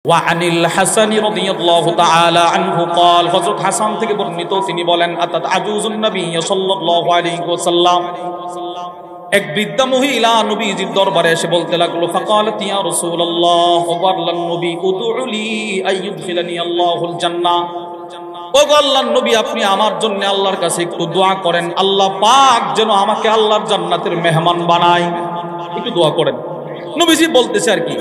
ওয়ানিল হাসান রাদিয়াল্লাহু তাআলা আনহু قال হযরত হাসান থেকে বর্ণিত তিনি বলেন আতাত আজুজুন নবী সাল্লাল্লাহু আলাইহি ওয়াসাল্লাম এক বৃদ্ধা মহিলা নবীজির দরবারে এসে বলতে লাগলো ফাকালাত ইয়া রাসূলুল্লাহ ওয়াল্লাহ নবী উদউলি আইয়ুদখিলানি আল্লাহুল জান্নাহ ও আল্লাহর নবী আপনি আমার জন্য আল্লাহর কাছে একটু দোয়া করেন আল্লাহ পাক যেন আমাকে আল্লাহর জান্নাতের মেহমান বানায় একটু দোয়া করেন নবীজি বলতেছে আর কি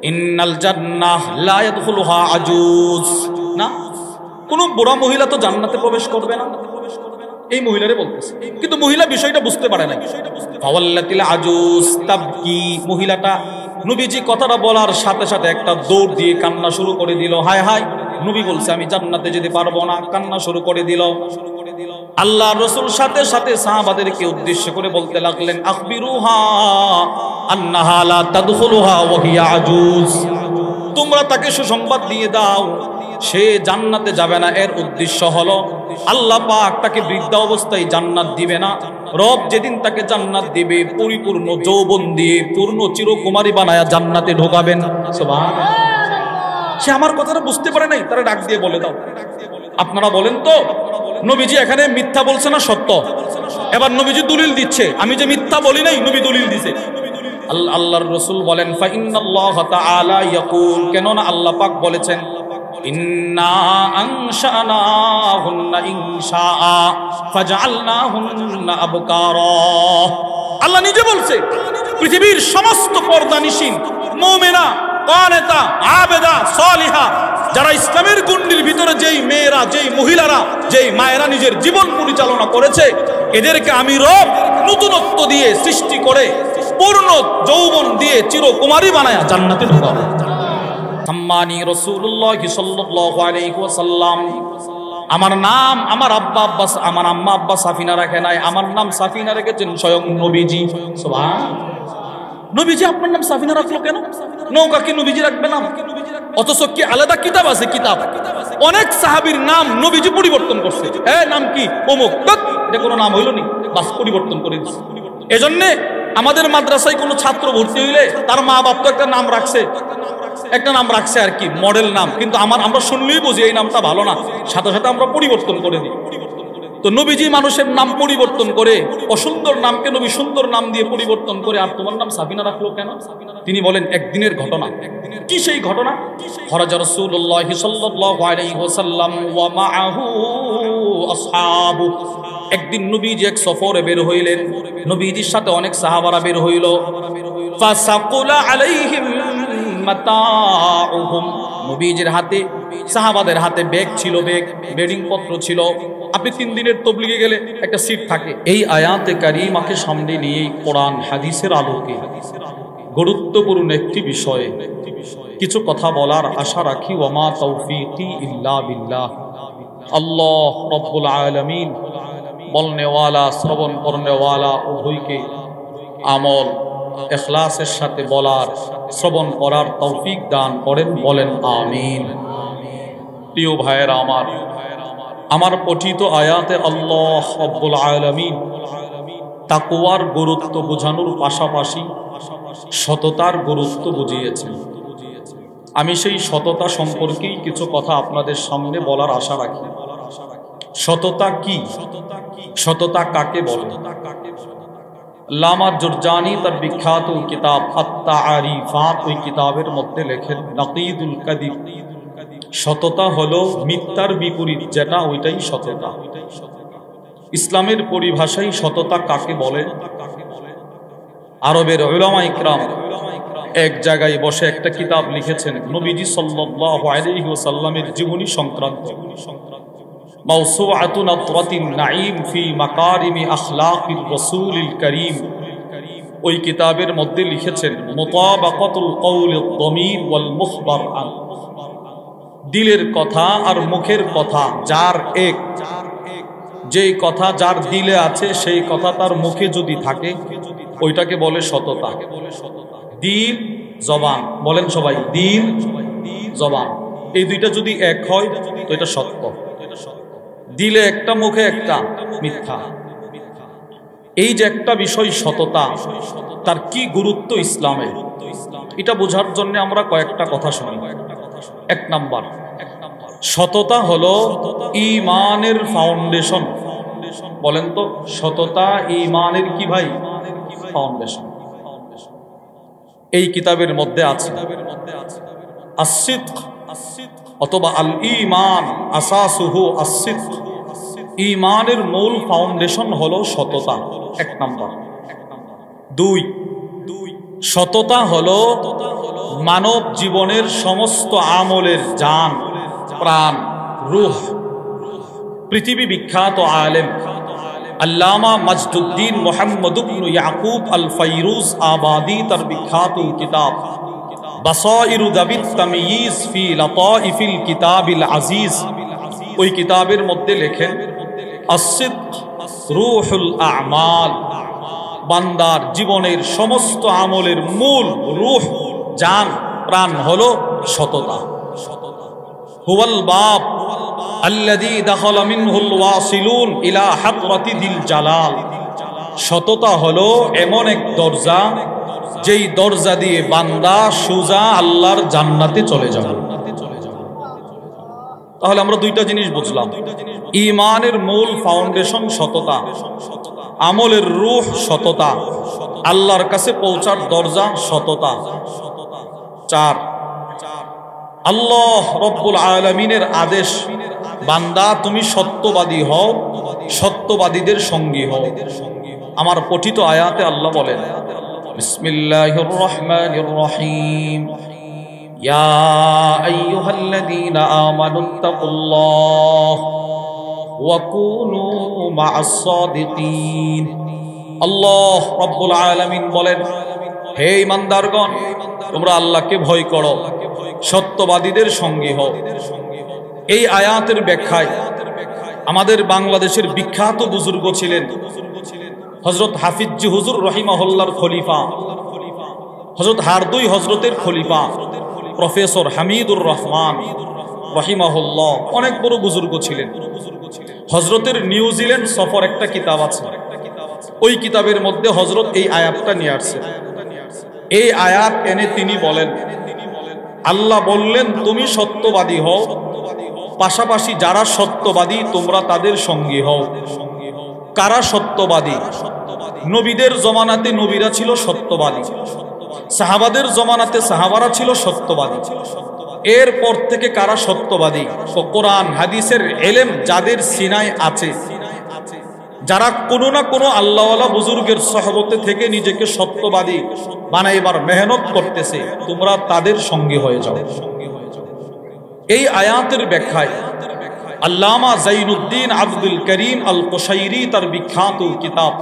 ইন্নাল জান্নাহ লা ইয়াদখুলুহা আজুজ না কোন বুড়া মহিলা তো জান্নাতে প্রবেশ করবে না এই মহিলারে বলতেছে কিন্তু মহিলা বিষয়টা বুঝতে পারে না ফাওয়াল্লাতিল আজুজ তাবকি মহিলাটা নবীজি কথাটা বলার সাথে সাথে একটা দৌড় দিয়ে কান্না শুরু করে দিল হায় হায় নবী বলছে আমি জান্নাতে যেতে পারবো না কান্না শুরু করে দিল আল্লাহর রাসূল সাথে সাথে সাহাবাদেরকে উদ্দেশ্য করে বলতে লাগলেন আখবিরুহা আন্নাহা লা তাদখুলুহা ওয়া হিয়া আজুজ তোমরা তাকে সুসংবাদ দিয়ে দাও সে জান্নাতে যাবে না এর উদ্দেশ্য হলো আল্লাহ পাক তাকে বৃদ্ধা অবস্থায় জান্নাত দিবে না রব যেদিন তাকে জান্নাত দিবে পরিপূর্ণ যৌবন দিয়ে পূর্ণ চিরকুমারী বানায়া জান্নাতে ঢোকাবেন সুবহানাল্লাহ সে আমার কথাটা বুঝতে পারে নাই তারা ডাক দিয়ে বলে দাও আপনারা বলেন তো নবীজি এখানে মিথ্যা বলছে না সত্য এবার নবীজি দলিল দিচ্ছে আমি যে মিথ্যা বলি নাই নবী দলিল দিছে আল্লাহর রাসূল বলেন ফা ইন্নাল্লাহ তাআলা ইয়াকুল কেন না আল্লাহ পাক বলেছেন ইন্না আনশানাহুন্না ইনশাআ ফাজআলনাহুন্না আবকারা আল্লাহ নিজে বলছে পৃথিবীর সমস্ত পর্দানিশীন মুমিনা কানেতা আবেদা সালিহা যারা ইসলামের গণ্ডির ভিতরে যেই মেয়েরা যেই মহিলারা যেই মায়েরা নিজের জীবন পরিচালনা করেছে এদেরকে আমি রব নতুনত্ব দিয়ে সৃষ্টি করে পূর্ণ যৌবন দিয়ে চিরকুমারী বানায়া জান্নাতে ঢোকাবো সম্মানী রাসূলুল্লাহ সাল্লাল্লাহু আলাইহি ওয়াসাল্লাম আমার নাম আমার আব্বা আব্বাস আমার আম্মা আব্বা সাফিনা রাখে নাই আমার নাম সাফিনা রেখেছেন স্বয়ং নবীজি সুবহান নবীজি আপনার নাম সাফিনা রাখলো কেন নৌকা কি নবীজি রাখবে না অথচ কি আলাদা কিতাব আছে কিতাব অনেক সাহাবীর নাম নবীজি পরিবর্তন করছে নাম কি অমুক এটা কোনো নাম হইল নি বাস পরিবর্তন করে দিচ্ছে এজন্য আমাদের মাদ্রাসায় কোনো ছাত্র ভর্তি হইলে তার মা বাপ তো একটা নাম রাখছে আর কি মডেল নাম কিন্তু আমরা শুনলেই বুঝি এই নামটা ভালো না সাথে সাথে আমরা পরিবর্তন করে দিই তো নবীজি মানুষের নাম পরিবর্তন করে অসুন্দর নামকে নবী সুন্দর নাম দিয়ে পরিবর্তন করে আর তোমার নাম সাফিনা রাখলো কেন তিনি বলেন একদিনের ঘটনা কি সেই ঘটনা খরাজা রাসূলুল্লাহ সাল্লাল্লাহু আলাইহি ওয়াসাল্লাম ওয়া মাআহু আসহাবু একদিন নবীজি এক সফরে বের হইলেন নবীজির সাথে অনেক সাহাবারা বের হইল ফাসাকুলা আলাইহিম মাতাউহুম নবীজির হাতে সাহাবাদের হাতে ব্যাগ ছিল বেডিং পত্র ছিল আপনি 3 দিনের তবলিগে গেলে একটা সিট থাকে এই আয়াতে কারিমাকে সামনে নিয়ে কোরআন হাদিসের আলোকে গুরুত্বপূর্ণ একটি বিষয়ে কিছু কথা বলার আশা রাখি ওয়ামা তৌফিকি ইল্লা বিল্লাহ আল্লাহ রব্বুল আলামিন বলনে ওয়ালা শ্রবণ করনে ওয়ালা উভয়কে আমল ইখলাসের সাথে বলার শ্রবণ করার তৌফিক দান করেন বলেন আমিন প্রিয় ভাইয়েরা আমার পঠিত আয়াতে আল্লাহ রব্বুল আলামিন তাকওয়ার গুরুত্ব বোঝানোর পাশাপাশি সততার গুরুত্ব বুঝিয়েছেন আমি সেই সততা সম্পর্কেই কিছু কথা আপনাদের সামনে বলার আশা রাখি সততা কি সততা কাকে বলে লামা জুরজানি তার বিখ্যাত কিতাব আত-তাআরিফাত ওই কিতাবের মধ্যে লেখেন নাকিদুল কাদিব সততা হলো মিথ্যার বিপরীত যেটা ওইটাই সততা ইসলামের পরিভাষায় সততা কাকে বলে আরবের উলামা ইকরাম এক জায়গায় বসে একটা কিতাব লিখেছেন নবীজি সাল্লাল্লাহু আলাইহি ওয়াসাল্লামের জীবনী সংক্রান্ত মাওসুআতুন আতরাতিন নাঈম ফি মাকারিমি আখলাকির রাসূলিল কারীম ওই কিতাবের মধ্যে লিখেছেন মুতাবাকাতুল কওলিদ দামির ওয়াল মুখবার আন দিলের কথা আর মুখের কথা যার এক যেই কথা যার দিলে আছে সেই কথা তার মুখে যদি থাকে ওইটাকে বলে সততা দিল জবান বলেন সবাই দিল জবান এই দুইটা যদি এক হয় তো এটা সত্য দিলে একটা মুখে একটা মিথ্যা এই যে একটা বিষয় সততা তার কি গুরুত্ব ইসলামে এটা বোঝার জন্য আমরা কয়েকটা কথা শুনি। এক নাম্বার, সততা হলো ঈমানের ফাউন্ডেশন। বলেন তো, সততা ঈমানের কি ভাই? ফাউন্ডেশন। এই কিতাবের মধ্যে আছে আস-সিদক অথবা আল ঈমান আসাসুহু আস-সিদক। ঈমানের মূল ফাউন্ডেশন হলো সততা, এক নাম্বার। দুই, সততা হলো মানব জীবনের সমস্ত আমলের জান, প্রাণ, রূহ। পৃথিবী বিখ্যাত আলেম আল্লামা মাজদুদ্দিন মুহাম্মদ ইবনে ইয়াকুব আল ফাইরুজ আবাদি তার বিখ্যাত কিতাব বাসাইরু যাবিত তাময়িজ ফি লাতাইফিল কিতাবিল আজিজ, ওই কিতাবের মধ্যে লেখেন আস-সিদক রূহুল আমাল। বান্দার জীবনের সমস্ত আমলের মূল রূহ, জান, প্রাণ হলো সততা। হুয়াল বাব আল্লাযী দাখালা মিনহুল ওয়াসিলুন ইলা হাদরাতি দিল জালাল। সততা হলো এমন এক দরজা, যেই দরজা দিয়ে বান্দা সোজা আল্লাহর জান্নাতে চলে যাবে। তাহলে আমরা দুইটা জিনিস বুঝলাম, ঈমানের মূল ফাউন্ডেশন সততা, আমলের রূহ সততা, আল্লাহর কাছে পৌঁছার দরজা সততা। চার, আল্লাহ রব্বুল আলামিনের আদেশ, বান্দা তুমি সত্যবাদী হও, সত্যবাদীদের সঙ্গী হও। আমার পঠিত আয়াতে আল্লাহ বলেন বিসমিল্লাহির রহমানির রহিম, ইয়া আইয়ুহাল্লাযীনা আমানুত্তাকুল্লাহ ওয়া কুনু মা'আস সাদিকিন। আল্লাহ রব্বুল আলামিন বলেন, হে ঈমানদারগণ, তোমরা আল্লাহকে ভয় করো, সত্যবাদীদের সঙ্গী হও। এই আয়াতের ব্যাখ্যায় আমাদের বাংলাদেশের বিখ্যাত বুজুর্গ ছিলেন হযরত হাফিজ হুজুর রহিমাহুল্লাহর খলিফা, হযরত হারদুই হযরতের খলিফা প্রফেসর হামিদুর রহমান রহিমাহুল্লাহ। অনেক বড় বুজুর্গ ছিলেন। হযরতের নিউজিল্যান্ড সফর একটা কিতাব আছে, ওই কিতাবের মধ্যে হযরত এই আয়াতটা নিয়ে আসছেন। এই আয়াত এনে তিনি বলেন, আল্লাহ বললেন তুমি সত্যবাদী হও, পাশাপাশি যারা সত্যবাদী তোমরা তাদের সঙ্গী হও। কারা সত্যবাদী? নবীদের জমানাতে নবীরা ছিল সত্যবাদী, সাহাবাদের জমানাতে সাহাবারা ছিল সত্যবাদী। এরপর থেকে কারা সত্যবাদী? কোরআন হাদিসের এলেম যাদের সিনায় আছে, যারা কোনো না কোনো আল্লাহওয়ালা বুজুর্গের সহবতে থেকে নিজেকে সত্যবাদী বানাইবার মেহনত করতেছে, তোমরা তাদের সঙ্গী হয়ে যাও। এই আয়াতের ব্যাখ্যায় আল্লামা যাইনুদ্দিন আব্দুল করিম আল কুশাইরি তার বিখ্যাত কিতাব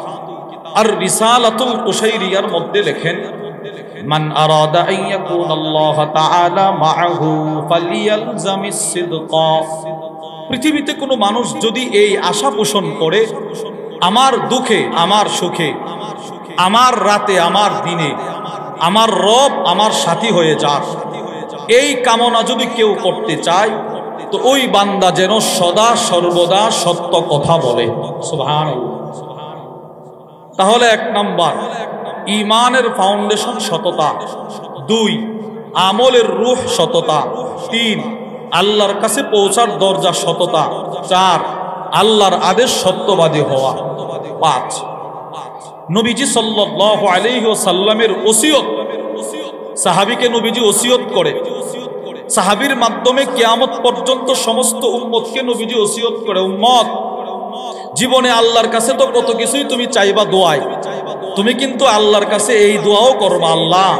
আর রিসালাতুল কুশাইরিয়ার মধ্যে লেখেন, মান আরাদা আন ইয়াকুনা আল্লাহ তাআলা মাআহু ফালিয়ালজামিস সিদকা। পৃথিবীতে কোনো মানুষ যদি এই আশা পোষণ করে, আমার দুঃখে আমার সুখে, আমার রাতে আমার দিনে আমার রব আমার সাথী হয়ে যাক, এই কামনা যদি কেউ করতে চায়, তো ওই বান্দা যেন সদা সর্বদা সত্য কথা বলে। সুবহানাল্লাহ। তাহলে এক নাম্বার, ঈমানের ফাউন্ডেশন সততা। দুই, আমলের রূহ সততা। তিন, আল্লাহর কাছে পৌঁছার দরজা সততা। চার, আল্লাহর আদেশ সত্যবাদী হওয়া। পাঁচ, নবীজি সাল্লাল্লাহু আলাইহি ওয়াসাল্লামের ওসিয়ত। সাহাবীকে নবীজি ওসিয়ত করে, সাহাবীর মাধ্যমে কিয়ামত পর্যন্ত সমস্ত উম্মতকে নবীজি ওসিয়ত করে, উম্মত জীবনে আল্লাহর কাছে তো কত কিছুই তুমি চাইবা দোয়ায়, তুমি কিন্তু আল্লাহর কাছে এই দোয়াও করবা, আল্লাহ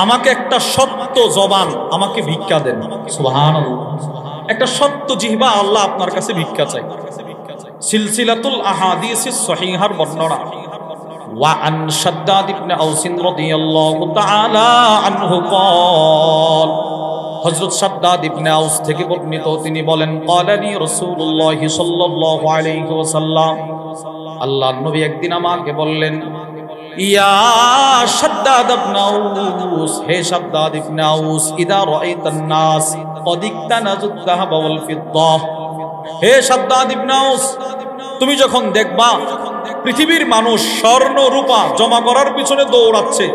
আমাকে একটা সত্য জবান আমাকে ভিক্ষা দেন। সুবহানাল্লাহ। একটা সত্য জিহ্বা আল্লাহ আপনার কাছে ভিক্ষা চাই। সিলসিলাতুল আহাদিসিস সহিহার বর্ণনা, ওয়া আন শাদ্দাদ ইবনে আউস রাদিয়াল্লাহু তাআলা আনহু قال, হযরত শাদ্দাদ ইবনে আউস থেকে বর্ণিত, তিনি বলেন, ক্বালানি রাসূলুল্লাহ সাল্লাল্লাহু আলাইহি ওয়াসাল্লাম, আল্লাহর নবী একদিন আমাকে বললেন, ইয়া শাদ্দাদ ইবনে আউস, হে শাদ্দাদ ইবনে আউস, ইদা রাআইতান নাস ক্বাদ ইকতানাজুদ যাহাব ওয়াল ফিদ্দাহ, হে শাদ্দাদ ইবনে আউস, তুমি যখন দেখবা পৃথিবীর মানুষ স্বর্ণ রূপা জমা করার পিছনে দৌড়াচ্ছে,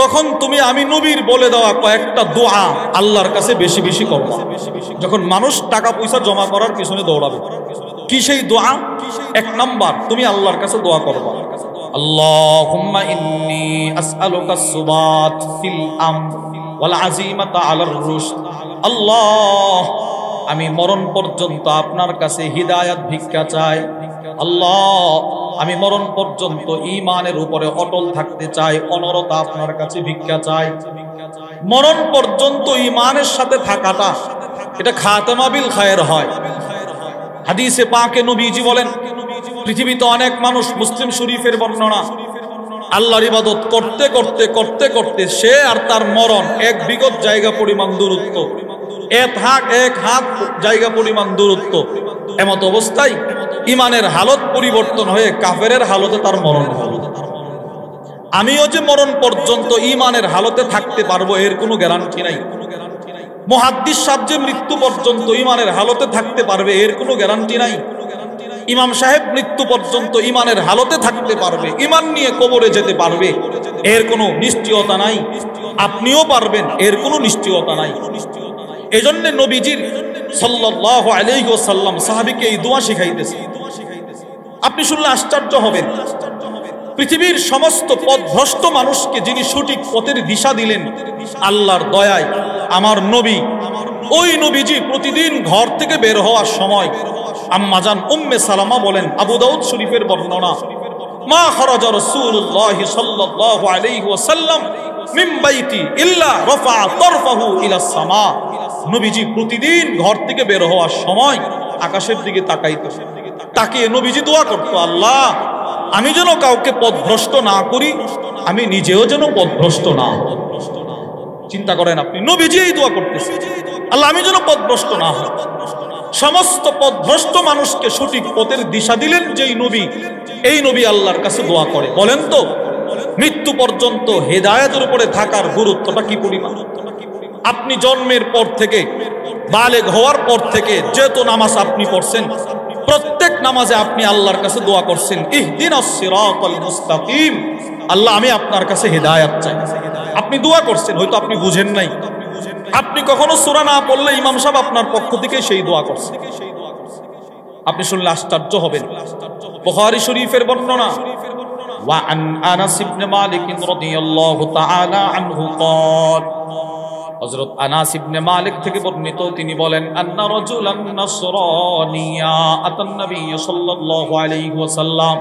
তখন তুমি আমি নবীর বলে দেওয়া কয়েকটা দোয়া আল্লাহর কাছে বেশি বেশি করবা। যখন মানুষ টাকা পয়সা জমা করার পিছনে দৌড়াবে, কি সেই দোয়া? এক নাম্বার, তুমি আল্লাহর কাছে দোয়া করবা, আল্লাহুম্মা ইন্নী আসআলুকা সুবাত ফিল আমর ওয়াল আযীমাতা আলার রুশদ। আল্লাহ, আমি মরণ পর্যন্ত আপনার কাছে হিদায়াত ভিক্ষা চাই। আল্লাহ, আমি মরণ পর্যন্ত ঈমানের উপরে অটল থাকতে চাই, অনরত আপনার কাছে ভিক্ষা চাই। মরণ পর্যন্ত ঈমানের সাথে থাকাটা, এটা খাতেমা বিল খায়ের হয়। হাদিসে পাকে নবীজি বলেন, পৃথিবীতে অনেক মানুষ, মুসলিম শরীফের বর্ণনা, আল্লাহর ইবাদত করতে করতে করতে করতে সে আর তার মরণ এক বিগত জায়গা পরিমাণ দূরত্ব, এক হাত জায়গা পরিমাণ দূরত্ব। এমত অবস্থায় ইমানের হালত পরিবর্তন হয়ে কাফেরের হালতে তার মরণ হল। আমিও যে মরণ পর্যন্ত ইমানের হালতে থাকতে পারবো এর কোনো গ্যারান্টি নাই। মুহাদ্দিস সাহেব যে মৃত্যু পর্যন্ত ইমানের হালতে থাকতে পারবে এর কোনো গ্যারান্টি নাই। ইমাম সাহেব মৃত্যু পর্যন্ত ইমানের হালতে থাকতে পারবে, ইমান নিয়ে কবরে যেতে পারবে, এর কোনো নিশ্চয়তা নাই। আপনিও পারবেন, এর কোনো নিশ্চয়তা নাই। এজন্য নবীজির সাল্লাল্লাহু আলাইহি ওয়াসাল্লাম সাহাবীকে এই দোয়া শিখাইতেছে। আপনি শুনলে আশ্চর্য হবেন, পৃথিবীর সমস্ত পথভ্রষ্ট মানুষকে যিনি সঠিক পথের দিশা দিলেন আল্লাহর দয়ায়, আমার নবী, ওই নবীজি প্রতিদিন ঘর থেকে বের হওয়ার সময় আম্মাজান উম্মে সালামা বলেন, আবু দাউদ শরীফের বর্ণনা, মা খারাজা রাসূলুল্লাহ সাল্লাল্লাহু আলাইহি ওয়াসাল্লাম মিন বাইতি ইল্লা রাফা তারফাহু ইলা সামা। নবীজি প্রতিদিন ঘর থেকে বের হওয়ার সময় আকাশের দিকে তাকাইতো, তাকিয়ে নবীজি দোয়া করতো, আল্লাহ, আমি যেন কাউকে পথভ্রষ্ট না করি, আমি নিজেও যেন পথভ্রষ্ট না হই। চিন্তা করেন আপনি, নবীজি এই দোয়া করতেছে, আল্লাহ, আমি যেন পথভ্রষ্ট না হই। সমস্ত পথভ্রষ্ট মানুষকে সঠিক পথের দিশা দিলেন যেই নবী, এই নবী আল্লাহর কাছে দোয়া করে। বলেন তো, মৃত্যু পর্যন্ত হেদায়েতের উপরে থাকার গুরুত্বটা কি পরিমাণ? আপনি জন্মের পর থেকে বালেগ হওয়ার পর থেকে যত নামাজ আপনি পড়ছেন, প্রত্যেক নামাজে আপনি আল্লাহর কাছে দোয়া করছেন, ইহদিনাস সিরাতাল মুস্তাকিম, আল্লাহ, আমি আপনার কাছে হেদায়েত চাই। আপনি দোয়া করছেন, হয়তো আপনি বুঝেন নাই। আপনি কখনো সূরা না পড়লে ইমাম সাহেব আপনার পক্ষ থেকে সেই দোয়া করছে। আপনি শুনলে আশ্চর্য হবেন। বুখারী শরীফের বর্ণনা, ওয়া আন আনাস ইবনে মালিক রাদিয়াল্লাহু তাআলা আনহু قال, হযরত আনাস ইবনে মালিক থেকে বর্ণিত, তিনি বলেন, আন্না রাজুলান নাসরানিয়া আতান নবী সাল্লাল্লাহু আলাইহি ওয়াসাল্লাম।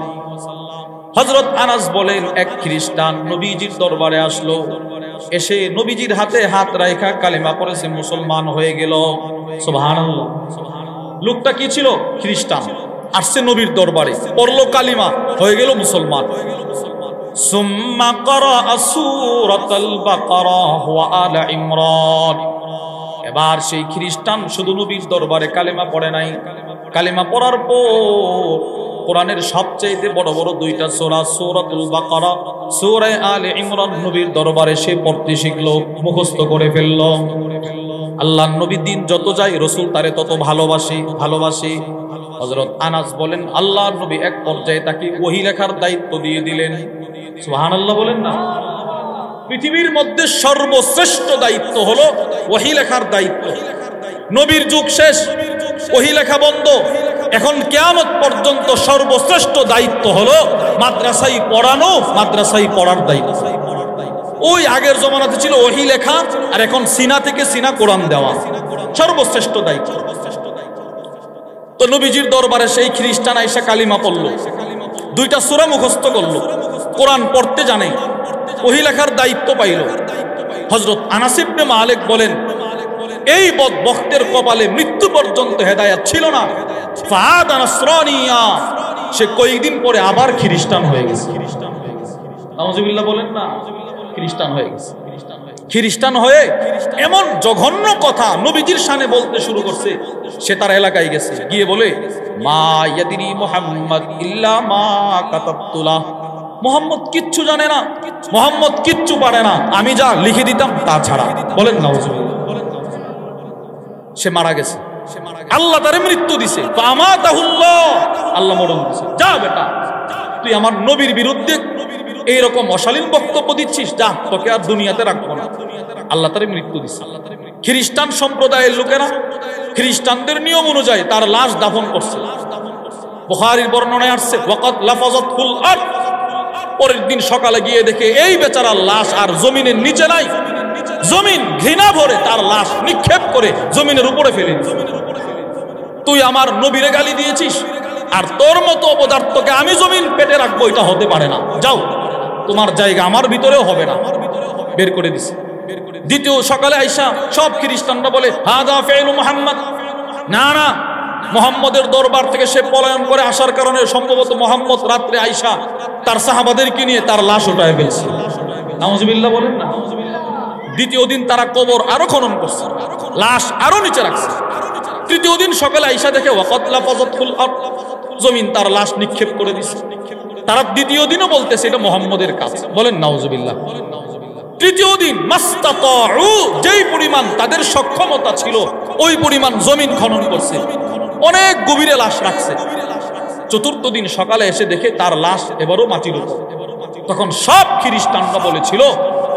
হযরত আনাস বলেন, এক খ্রিস্টান নবীজির দরবারে আসলো, এসে নবীজির হাতে হাত রাখা কালেমা পড়েছে, মুসলমান হয়ে গেল। সুবহানাল্লাহ। লোকটা কি ছিল? খ্রিস্টান, আসছে নবীর দরবারে, পড়লো কালিমা, হয়ে গেল মুসলমান। সুম্মা ক্বারাআ সূরাতাল বাকারা ওয়া আলা ইমরান। এবার সেই খ্রিস্টান শুধু নবীর দরবারে কালেমা পড়ে নাই, কালেমা পড়ার পর কোরআনের সবচেয়ে বড় বড় দুইটা সূরা, সূরাতুল বাকারা, সূরা আলে ইমরান নবীর দরবারে সে পড়তে শিখলো, মুখস্থ করে ফেললো। আল্লাহর নবী দিন যত যায় রাসূল তারে তত ভালোবাসে। হযরত আনাস বলেন, আল্লাহর নবী এক পর্যায়ে তাকে ওহী লেখার দায়িত্ব দিয়ে দিলেন। সুবহানাল্লাহ বলেন না। পৃথিবীর মধ্যে সর্বশ্রেষ্ঠ দায়িত্ব হলো ওহী লেখার দায়িত্ব। নবীর যুগ শেষ, ওহী লেখা বন্ধ। এখন কিয়ামত পর্যন্ত সর্বশ্রেষ্ঠ দায়িত্ব হলো মাদ্রাসায় পড়ানো, মাদ্রাসায় পড়ার দায়িত্ব। ওই আগের জমানাতে ছিল ওহী লেখা, আর এখন সিনা থেকে সিনা কোরআন দেওয়া, সর্বশ্রেষ্ঠ দায়িত্ব। তো নবীজির দরবারে সেই খ্রিস্টান আইসা কালিমা পড়লো, দুইটা সূরা মুখস্থ করলো, কোরআন পড়তে জানে, ওহী লেখার দায়িত্ব পাইল। হযরত আনাস ইবনে মালিক বলেন, এই বদবখতের কপালে মৃত্যু পর্যন্ত হেদায়েত ছিল না। ফাআদা নাসরানিয়া, সে কয়েকদিন পরে আবার খ্রিস্টান হয়ে গেছে। নাউজুবিল্লাহ বলেন না, খ্রিস্টান হয়ে গেছে। খ্রিস্টান হয়ে এমন জঘন্য কথা নবীজির শানে বলতে শুরু করছে। সে তার এলাকায় গেছে, গিয়ে বলে, মা ইয়াদিনী মুহাম্মদ ইল্লা মা কাতাবতুলাহ, মুহাম্মদ কিচ্ছু জানে না, মুহাম্মদ কিচ্ছু পারে না, আমি যা লিখে দিতাম তা ছাড়া। বলেন নাউজুবিল্লাহ। সে মারা গেছে, আল্লাহ তারে মৃত্যু দিছে। ফামাতাহুল্লাহ, আল্লাহ মরণ দিছে। যা বেটা, তুই আমার নবীর বিরুদ্ধে এইরকম অশালীন বক্তব্য দিচ্ছিস, যা তোকে আর দুনিয়াতে রাখবো না। আল্লাহ তার মৃত্যু দিচ্ছে। খ্রিস্টান সম্প্রদায়ের লোকেরা খ্রিস্টানদের নিয়ম অনুযায়ী তার লাশ দাফন করছে। বুখারীর বর্ণনায় আসছে ওয়াকাত লাফাজাতুল আরদ, পরের দিন সকালে গিয়ে দেখে এই বেচারার লাশ আর জমিনের নিচে নাই। জমিন ঘৃণা ভরে তার লাশ নিক্ষেপ করে জমিনের উপরে ফেলে দিয়েছে। তুই আমার নবীরে গালি দিয়েছিস, আর তোর মতো অপদার্থকে আমি জমিন পেটে রাখবো, এটা হতে পারে না। যাও, তোমার জায়গা আমার ভিতরেও হবে না। বের করে দিছে। দ্বিতীয় সকালে আইসা সব খ্রিস্টানরা বলে হাদা ফেলু মুহাম্মদ, না না, মুহাম্মদের দরবার থেকে সে পলায়ন করে আসার কারণে সম্ভবত মুহাম্মদ রাত্রে আইসা তার সাহাবাদেরকে নিয়ে তার লাশ উঠায় ফেলছে। নাউজুবিল্লাহ বলেন না। দ্বিতীয় দিন তারা কবর আরো খনন করছে, লাশ আরো নিচে রাখছে। তৃতীয় দিন সকালে আইসা দেখে ওয়াকাত লাফাজাতুল আরদ, জমিন তার লাশ নিক্ষেপ করে দিছে। তারা দ্বিতীয় দিনও বলতেছে এটা মুহাম্মদের কাজ। বলেন নাউজুবিল্লাহ। তৃতীয় দিন মাস্তাতাউ, যেই পরিমাণ তাদের সক্ষমতা ছিল ওই পরিমাণ জমিন খনন করছে, অনেক গভীরে লাশ রাখছে। চতুর্থ দিন সকালে এসে দেখে তার লাশ এবারও মাটির উপর। তখন সব খ্রিস্টানরা বলেছিল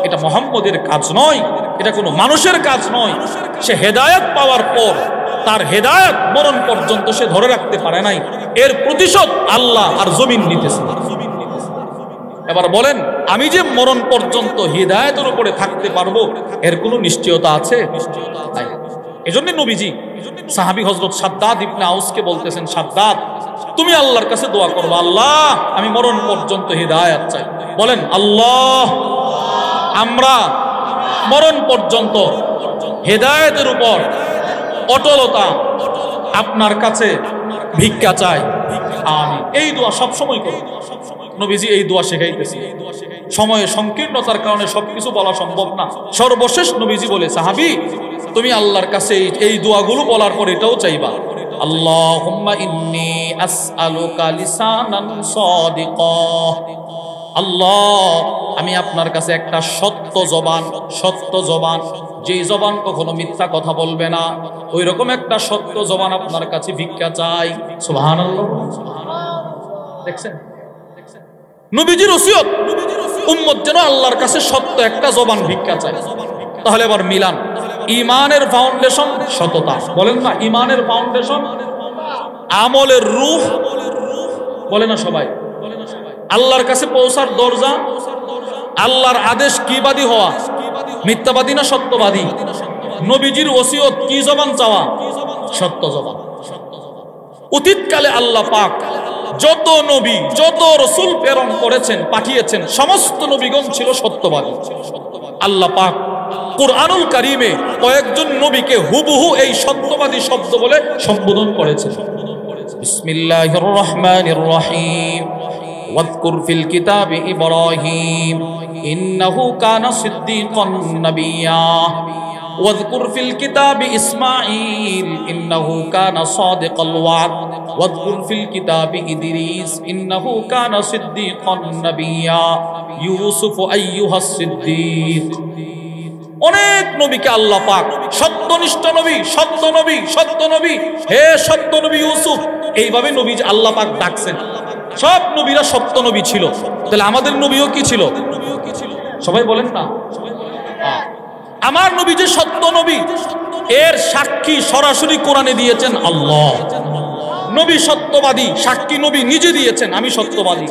এটা মুহাম্মদের কাজ নয়, এটা কোনো মানুষের কাজ নয়। সে হেদায়েত পাওয়ার পর তার হেদায়েত মরণ পর্যন্ত সে ধরে রাখতে পারে নাই, এর প্রতিশোধ আল্লাহ আর জমিন নিতেছে। এবার বলেন, আমি যে মরণ পর্যন্ত হিদায়াতের উপরে থাকতে পারবো এর কোনো নিশ্চয়তা আছে? এজন্য নবীজি সাহাবী হযরত শাদ্দাদ ইবনে আউসকে বলতেছেন, শাদ্দাদ তুমি আল্লাহর কাছে দোয়া করবে, আল্লাহ আমি মরণ পর্যন্ত হিদায়াত চাই। বলেন আল্লাহ, আমরা মরণ পর্যন্ত হিদায়াতের উপর অটলতা আপনার কাছে ভিক্ষা চাই, আমিন। এই দোয়া সব সময় করুন। নবীজি এই দোয়া শেখাইতেছে। সময়ের সংকীর্ণতার কারণে সবকিছু বলা সম্ভব না। সর্বশেষ নবীজি বলে, সাহাবী তুমি আল্লাহর কাছে এই দোয়াগুলো বলার পর এটাও চাইবা, আল্লাহুম্মা ইন্নী আসআলুকা লিসানান সাদিকা, আল্লাহ আমি আপনার কাছে একটা সত্য জবান, যেই জবান কখনো মিথ্যা কথা বলবে না, ওই রকম একটা সত্য জবান আপনার কাছে ভিক্ষা চাই। সুবহানাল্লাহ। দেখছেন নবীজির ওসিয়ত, উম্মত যেন আল্লাহর কাছে সত্য একটা জবান ভিক্ষা চায়। তাহলে এবার মিলান, ঈমানের ফাউন্ডেশন সততা। বলেন না, ঈমানের ফাউন্ডেশন আমলের রূহ। বলে না সবাই। আল্লাহর কাছে পৌঁছার দরজা, আল্লাহর আদেশ কিবাদী হওয়া, মিথ্যাবাদী না সত্যবাদী। নবীজির ওসিয়ত কি জবান চাওয়া? সত্য জবান। অতীতকালে আল্লাহ পাক যত নবী যত রাসূল প্রেরণ করেছেন পাঠিয়েছেন, সমস্ত নবীগণ ছিল সত্যবাদী। আল্লাহ পাক কুরআনুল কারীমে কয়েকজন নবীকে হুবহু এই সত্যবাদী শব্দ বলে সম্বোধন করেছেন। বিসমিল্লাহির রহমানির রহিম, ওয়াযকুর ফিল কিতাবি ইব্রাহিম ইন্নাহু কানা সিদ্দীকান নাবিয়্যা, واذكر في الكتاب إسماعيل إنه كان صادق الوعد واذكر في الكتاب إدريس إنه كان صديقا نبيا يوسف أيها الصديق। অনেক নবীকে আল্লাহ পাক সত্যনিষ্ঠ নবী, সত্য নবী, সত্য নবী, হে সত্য নবী ইউসুফ, এইভাবে নবী আল্লাহ পাক ডাকছেন। সব নবীরা সত্য নবী ছিল। তাহলে আমাদের নবীও কি ছিল? সবাই বলেন না। আমার নবী যে সত্য নবী, এর সাক্ষী সরাসরি কোরআনে দিয়েছেন আল্লাহ। নবী সত্যবাদী, সাক্ষী নবী নিজে দিয়েছেন আমি সত্যবাদী।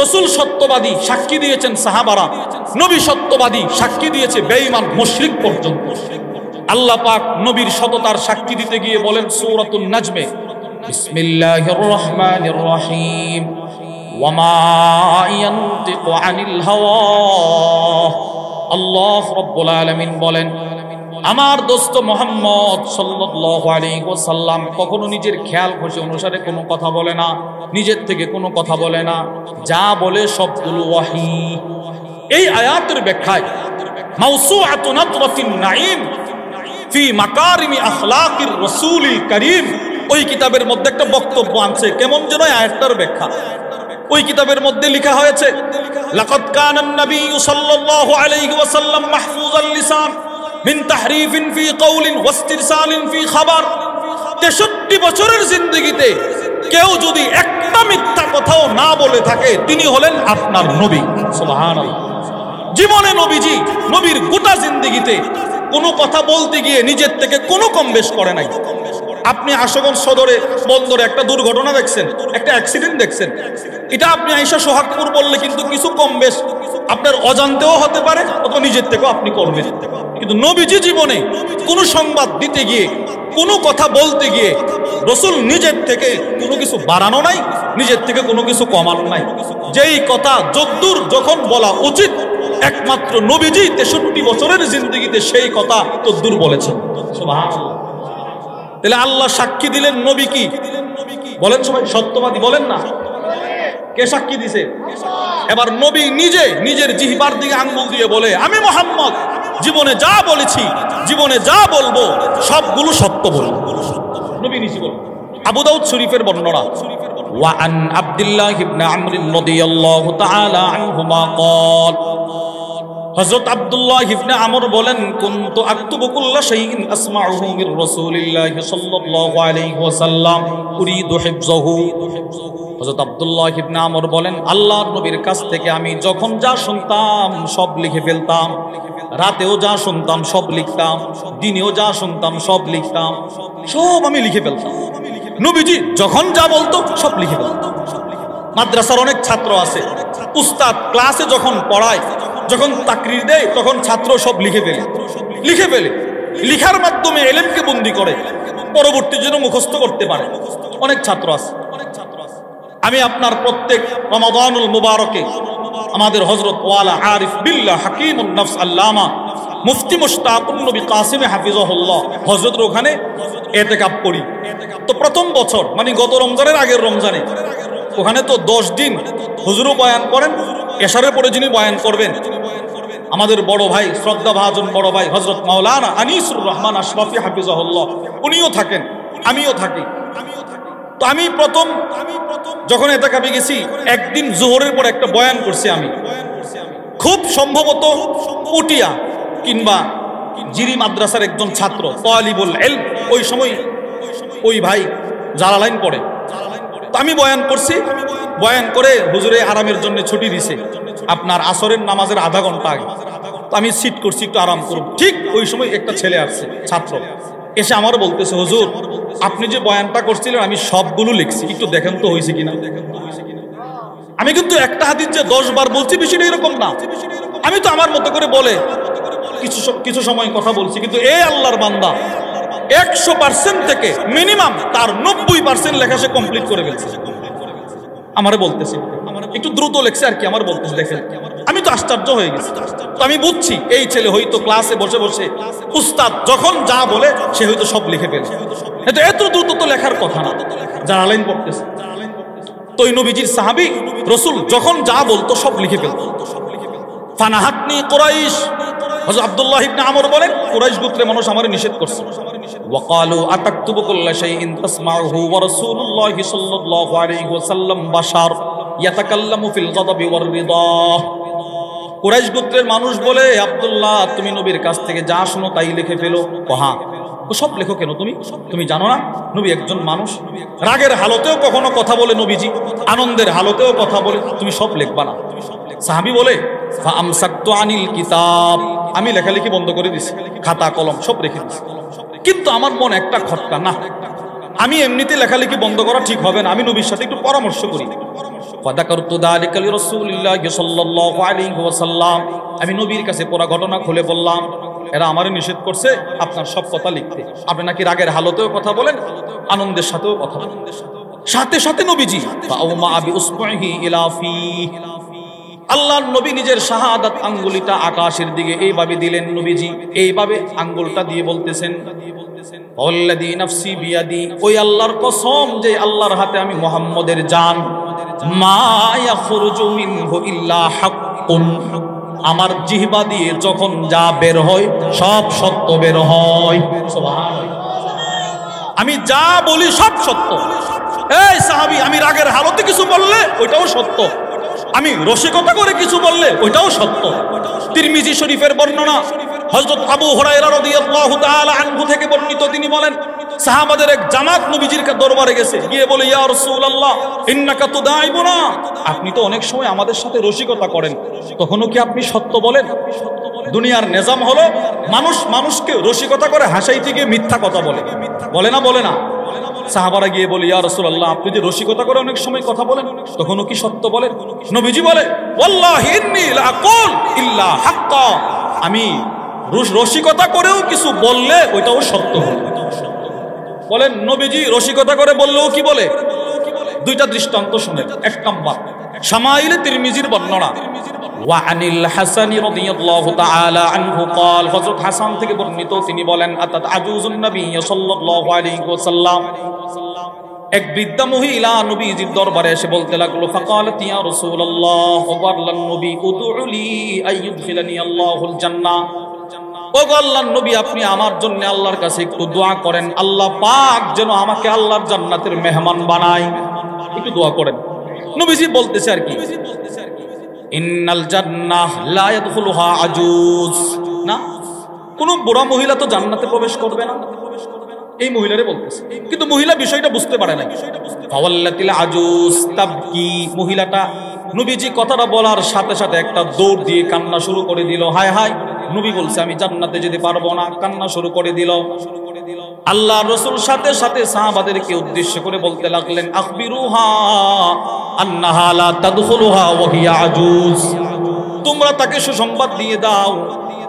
রাসূল সত্যবাদী, সাক্ষী দিয়েছেন সাহাবারা। নবী সত্যবাদী, সাক্ষী দিয়েছে বেঈমান মুশরিক পর্যন্ত। আল্লাহ পাক নবীর সততার সাক্ষী দিতে গিয়ে বলেন সূরাতুন নাজমে, বিসমিল্লাহির রহমানির রহিম, ওয়া মা ইয়ানতিকু আনিল হাওয়া। আল্লাহ রাব্বুল আলামিন বলেন, আমার দোস্ত মুহাম্মদ সাল্লাল্লাহু আলাইহি ওয়াসাল্লাম কখনো নিজের খেয়াল খুশি অনুসারে কোনো কথা বলে না, নিজের থেকে কোনো কথা বলে না, যা বলে সবগুলো ওয়াহী। এই আয়াতের ব্যাখ্যায় মাওসুআতুন আতরাফিন নাঈম ফি মাকারিমি আখলাকির রাসূলিল কারীম, ওই কিতাবের মধ্যে একটা বক্তব্য আছে। কেমন যেন আয়াতটার ব্যাখ্যা ওই কিতাবের মধ্যে লেখা হয়েছে, লাকাদ কানা আন-নাবিয়্যু সাল্লাল্লাহু আলাইহি ওয়াসাল্লাম মাহফুজাল লিসান মিন তাহরিফিন ফি কওলিন ওয়াস্তিরসালিন ফি খাবার। 63 বছরের জিন্দেগিতে কেউ যদি একটা মিথ্যা কথাও না বলে থাকে তিনি হলেন আপনার নবী। সুবহানাল্লাহ। জীবনে নবীজি নবীর গোটা জিন্দেগিতে কোনো কথা বলতে গিয়ে নিজের থেকে কোনো কম বেশ করে নাই। আপনি আশুগঞ্জ সদরে বন্দরে একটা দুর্ঘটনা দেখছেন, একটা অ্যাক্সিডেন্ট দেখছেন, এটা আপনি আয়েশা সোহাগপুর বললে কিন্তু কিছু কম বেশ আপনার অজান্তেও হতে পারে অথবা নিজের থেকেও আপনি করবেন। কিন্তু নবীজি জীবনে কোনো সংবাদ দিতে গিয়ে কোনো কথা বলতে গিয়ে রাসূল নিজের থেকে কোনো কিছু বাড়ানো নাই, নিজের থেকে কোনো কিছু কমানো নাই। যেই কথা যদ্দূর যখন বলা উচিত একমাত্র নবীজি 63 বছরের জিন্দেগিতে সেই কথা তদ্দূর বলেছেন। সুবহানাল্লাহ। তাহলে আল্লাহ সাক্ষী দিলেন নবী কি বলেন? সবাই সত্যবাদী বলেন না? কে সাক্ষী দিছে? এবার নবী নিজে নিজের জিহ্বার দিকে আঙ্গুল দিয়ে বলে, আমি মুহাম্মদ জীবনে যা বলেছি, জীবনে যা বলবো সবগুলো সত্য বলবো। নবী নিজে বলেন। আবু দাউদ শরীফের বর্ণনা, ওয়া আন আব্দুল্লাহ ইবনে আমর রাদিয়াল্লাহু তাআলা আনহুমা ক্বাল, হযরত আব্দুল্লাহ ইবনে আমর বলেন, কুনতু আকতুবু কুল্লা শাইইন আসমাউহু মির রাসূলিল্লাহ সাল্লাল্লাহু আলাইহি ওয়াসাল্লাম উরিদু হিফযাহু। হযরত আব্দুল্লাহ ইবনে আমর বলেন, আল্লাহর নবীর কাছ থেকে আমি যখন যা শুনতাম সব লিখে ফেলতাম, রাতেও যা শুনতাম সব লিখতাম, দিনেও যা শুনতাম সব লিখতাম, সব আমি লিখে ফেলতাম। নবীজি যখন যা বলতো সব লিখে ফেলতাম। মাদ্রাসার অনেক ছাত্র আছে, উস্তাদ ক্লাসে যখন পড়ায়, যখন তাকরির দেয় তখন ছাত্র সব লিখে ফেলে লিখার মাধ্যমে ইলমকে বন্দী করে পরবর্তী জন্য মুখস্থ করতে পারে। অনেক ছাত্র আছে। আমি আপনার প্রত্যেক রমাদানুল মুবারকে আমাদের হযরত ওয়ালা আরিফ বিল্লাহ হাকিমুন নফস আল্লামা মুফতি মুশতাকুন নবী কাসিম হাফিজাহুল্লাহ হযরতের ওখানে ইতিকাফ করি। তো প্রথম বছর মানে গত রমজানের আগের রমজানে ওখানে তো 10 দিন হুজুরও বয়ান করেন, এশারের পরে যিনি বয়ান করবেন আমাদের বড় ভাই, শ্রদ্ধা ভাজন বড় ভাই হযরত মাওলানা আনিসুর রহমান আশরাফি হাফিজাহুল্লাহ, উনিও থাকেন, আমিও থাকি। তো আমি প্রথম যখন ইতিকাফে গেছি একদিন জোহরের পর একটা বয়ান করছি আমি, খুব সম্ভবত পটিয়া কিংবা জিরি মাদ্রাসার একজন ছাত্র তালিবুল ইলম, ওই সময় ওই ভাই জালালাইন পড়ে। তো আমি বয়ান করছি, বয়ান করে হুজুরে আরামের জন্য ছুটি দিছে আপনার আসরের নামাজের আধা ঘন্টা আগে। তো আমি সিট করছি একটু আরাম করব। ঠিক ওই সময় একটা ছেলে আসছে, ছাত্র এসে আমার বলতেছে, হুজুর আপনি যে বয়ানটা করছিলেন আমি সবগুলো লিখছি, একটু দেখেন তো হয়েছে কিনা। আমি কিন্তু একটা হাদিস যে 10 বার বলছি বিষয়টা এরকম না, আমি তো আমার মতো করে বলে কিছু সময় কথা বলছি, কিন্তু এই আল্লাহর বান্দা 100% থেকে মিনিমাম তার 90% লেখা সে কমপ্লিট করে ফেলছে। আমারে বলতেছে একটু দ্রুত লেখছে আর কি, আমার বলতেছে দেখেন। আমি তো আশ্চর্য হয়ে গেছি। তো আমি বুঝছি এই ছেলে হয়তো ক্লাসে বসে বসে উস্তাদ যখন যা বলে সে হয়তো সব লিখে ফেলে। এটা এত দ্রুত তো লেখার কথা না, যারা লাইন পড়তেছে। তো ওই নবীজির সাহাবী রাসূল যখন যা বলতো সব লিখে ফেলতো। ফানাহাতনি কুরাইশ, হযরত আব্দুল্লাহ ইবনে আমর বলেন কুরাইশ গোত্রের মানুষ আমারে নিষেধ করছে। ওয়াকালু আতাকতুবু কুল্লা শাইইন তাসমাউহু ওয়া রাসূলুল্লাহ সাল্লাল্লাহু আলাইহি ওয়াসাল্লাম বাশার ইয়াতাকাল্লামু ফিল গাদাবি ওয়ার রিদা। কুরাইশ গোত্রের মানুষ বলে, আব্দুল্লাহ তুমি নবীর কাছ থেকে যা শোনো তাই লিখে ফেলো। হ্যাঁ, সব লেখো কেন? তুমি জানো না নবী একজন মানুষ, রাগের হালতেও কখনো কথা বলে নবীজি, আনন্দের হালতেও কথা বলে, তুমি সব লিখবা না। সাহাবী বলে, ফাআমসাকতু আনিল কিতাব, আমি লেখালেখি বন্ধ করে দিছি, খাতা কলম সব রেখে দিছি। কিন্তু আমার মন একটা খটকা, না আমি এমনিতে লেখালেখি বন্ধ করা ঠিক হবে না, আমি নবীর সাথে একটু পরামর্শ করি। ফাযাকারতু যালিকা লিরাসূলিল্লাহ সাল্লাল্লাহু আলাইহি ওয়াসাল্লাম, আমি নবীর কাছে পুরো ঘটনা খুলে বললাম, এরা আমারে নিষেধ করছে আপনার সব কথা লিখতে, আপনি নাকি রাগের হালতেও কথা বলেন, আনন্দের সাথেও কথা বলেন। সাথে সাথে নবীজি ফাউমা বি উসবুহি ইলা ফি, আল্লাহর নবী নিজের শাহাদাত আঙ্গুলটা আকাশের দিকে এইভাবে দিলেন। নবীজি এইভাবে আঙ্গুলটা দিয়ে বলতেছেন, ওয়াল্লাযী নাফসি বিয়াদি, ওই আল্লাহর কসম যে আল্লাহর হাতে আমি মুহাম্মদের জান, মা ইয়াখরুজু মিনহু ইল্লা হাক্কুন, আমার জিহ্বা দিয়ে যখন যা বের হয় সব সত্য বের হয়। সুবহানাল্লাহ, আমি যা বলি সব সত্য। এই সাহাবী, আমি রাগের হালতে কিছু বললে ওইটাও সত্য, আমি রসিকতা করে কিছু বললে ওইটাও সত্য। তিরমিজি শরীফের বর্ণনা, হযরত আবু হুরায়রা রাদিয়াল্লাহু তাআলা আনহু থেকে বর্ণিত, তিনি বলেন সাহাবাদের এক জামাত নবীজির দরবারে গেছে, গিয়ে বলে, ইয়া রাসূলুল্লাহ ইন্নাকা তুদাইবুনা, আপনি তো অনেক সময় আমাদের সাথে রসিকতা করেন, তখনও কি আপনি সত্য বলেন? দুনিয়ার নিজাম হলো মানুষ মানুষকে রসিকতা করে হাসাইতে গিয়ে মিথ্যা কথা বলে, বলে না? বলে না? সাহাবারা গিয়ে বলে, ইয়া রাসূলুল্লাহ আপনি যে রসিকতা করে অনেক সময় কথা বলেন, তখনও কি সত্য বলেন? নবীজি বলে, ওয়াল্লাহি ইন্নী লা আকুল ইল্লা হাক্কা, আমি রসিকতা করেও কিছু বললে ওইটাও সত্য হবে। বলেন নবীজি রসিকতা করে বললেও কি বলে? দুইটা দৃষ্টান্ত শুনেন। এক নাম্বার শামাইলে তিরমিজির বর্ণনা, ওয়া আনিল হাসানি রাদিয়াল্লাহু তাআলা আনহু قال, হযরত হাসান থেকে বর্ণিত তিনি বলেন, আতাত আজুজুন নবী সাল্লাল্লাহু আলাইহি ওয়াসাল্লাম, এক বৃদ্ধা মহিলা নবীজির দরবারে এসে বলতে লাগলো, ফাকালাত ইয়া রাসূলুল্লাহ, ও আল্লাহর নবী, উদউলি আইয়ুদখিলানি আল্লাহুল জান্নাহ, ও আল্লাহর নবী আপনি আমার জন্য আল্লাহর কাছে একটু দোয়া করেন, আল্লাহ পাক যেন আমাকে আল্লাহর জান্নাতের মেহমান বানায়, একটু দোয়া করেন। নবীজি বলতেছে আর কি, ইন্নাল জান্নাহ লা ইয়াদখুলুহা আজুজ, না কোন বুড়া মহিলা তো জান্নাতে প্রবেশ করবে না, এই মহিলারে বলতেছে। কিন্তু মহিলা বিষয়টা বুঝতে পারে না। ফাওয়াল্লাতিল আজুজ তাবকি, মহিলাটা নবীজি কথাটা বলার সাথে সাথে একটা দৌড় দিয়ে কান্না শুরু করে দিল। হায় হায়, নবী বলছে আমি জান্নাতে যেতে পারবো না, কান্না শুরু করে দিল। আল্লাহ রাসূল সাথে সাথে সাহাবাদেরকে উদ্দেশ্য করে বলতে লাগলেন, আখবিরুহা আন্নাহা লা তাদখুলুহা ওয়া হিয়া আজুজ, তোমরা তাকে সুসংবাদ দিয়ে দাও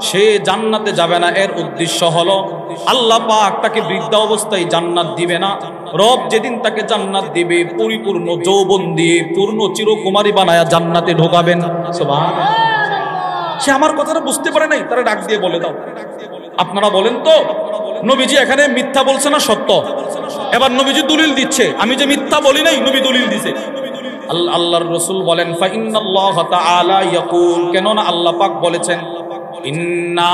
সে জান্নাতে যাবে না। এর উদ্দেশ্য হলো আল্লাহ পাক তাকে বৃদ্ধা অবস্থায় জান্নাত দিবে না, রব যেদিন তাকে জান্নাত দিবে পরিপূর্ণ যৌবন দিয়ে পূর্ণ চিরকুমারী বানায়া জান্নাতে ঢোকাবেন। সুবহানাল্লাহ। সে আমার কথাটা বুঝতে পারে নাই, তারা ডাক দিয়ে বলে দাও। আপনারা বলেন তো নবীজি এখানে মিথ্যা বলছে না সত্য? এবার নবীজি দলিল দিচ্ছে, আমি যে মিথ্যা বলি নাই, নবী দলিল দিছে। আল্লাহর রাসূল বলেন, ফা ইন্নাল্লাহ তাআলা ইয়াকুল, কেননা আল্লাহ পাক বলেছেন, ইন্না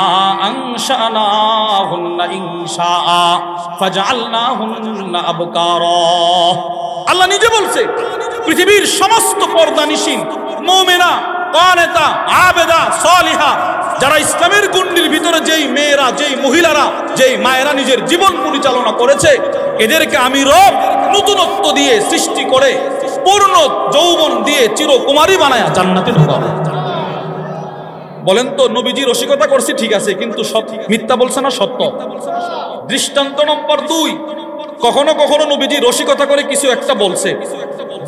আনশানাহুন্না ইনশাআ ফাজআলনাহুন্না আবকারা। আল্লাহ নিজে বলছে পৃথিবীর সমস্ত পর্দানিশীন মুমিনা, কানেতা, আবেদা, সালিহা, যারা ইসলামের গণ্ডির ভিতরে যেই মেয়েরা, যেই মহিলারা, যেই মায়েরা নিজের জীবন পরিচালনা করেছে, এদেরকে আমি রব নতুনত্ব দিয়ে সৃষ্টি করে পূর্ণ যৌবন দিয়ে চিরকুমারী বানায়া জান্নাতে ঢোকাবো। বলেন তো নবীজি রসিকতা করছে ঠিক আছে, কিন্তু মিথ্যা বলছে না সত্য? দৃষ্টান্ত নম্বর 2, কখনো কখনো নবীজি রসিকতা করে কিছু একটা বলছে,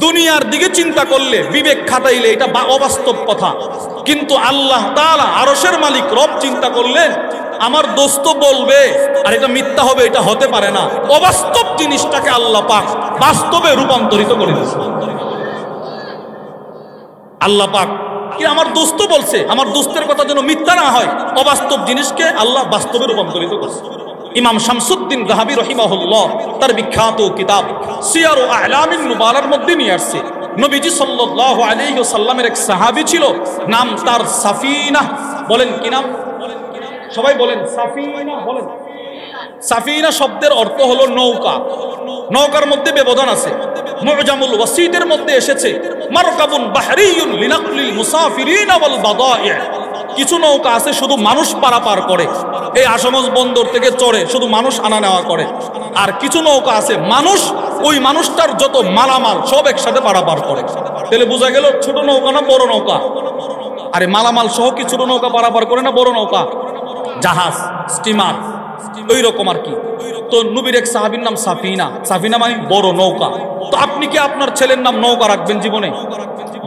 দুনিয়ার দিকে চিন্তা করলে, বিবেক খাটাইলে এটা অবাস্তব কথা, কিন্তু আল্লাহ তাআলা আরশের মালিক রব চিন্তা করলেন আমার দোস্ত বলবে আর এটা মিথ্যা হবে, এটা হতে পারে না। অবাস্তব জিনিসটাকে আল্লাহ পাক বাস্তবে রূপান্তরিত করে দিয়েছে। আল্লাহ পাক কি আমার দোস্ত বলছে, আমার দোস্তের কথা যেন মিথ্যা না হয়, অবাস্তব জিনিসকে আল্লাহ বাস্তবে রূপান্তরিত করছে। ইমাম শামসুদ্দিন যাহাবী রাহিমাহুল্লাহ তার বিখ্যাত কিতাব সিয়ারু আ'লামিন নুবালার মধ্যে নিয়ে আসছে, নবীজি সাল্লাল্লাহু আলাইহি ওয়াসাল্লামের এক সাহাবী ছিল, নাম তার সাফিনা। বলেন কি নাম? সবাই বলেন সাফিনা। বলেন সাফিনা শব্দের অর্থ হলো নৌকা। নৌকার মধ্যে ব্যবধান আছে। মুজামুল ওয়াসিদের মধ্যে এসেছে মারকাবুন বাহরিয়ুন লিনাকলিল মুসাফিরিন ওয়াল বাদাই', কিছু নৌকা আছে শুধু মানুষ পারাপার করে, এই আসামজ বন্দর থেকে চড়ে শুধু মানুষ আনা নেওয়া করে। আর কিছু নৌকা আছে মানুষ, ওই মানুষটার যত মালামাল সব একসাথে পারাপার করে। তাহলে বোঝা গেল ছোট নৌকা না বড় নৌকা? আরে মালামাল সহ কি ছোট নৌকা পারাপার করে না বড় নৌকা? জাহাজ, স্টিমার, ওই রকম আর কি। তো নবীর এক সাহাবীর নাম সাফিনা। সাফিনা মানে বড় নৌকা। তো আপনি কি আপনার ছেলের নাম নৌকা রাখবেন জীবনে?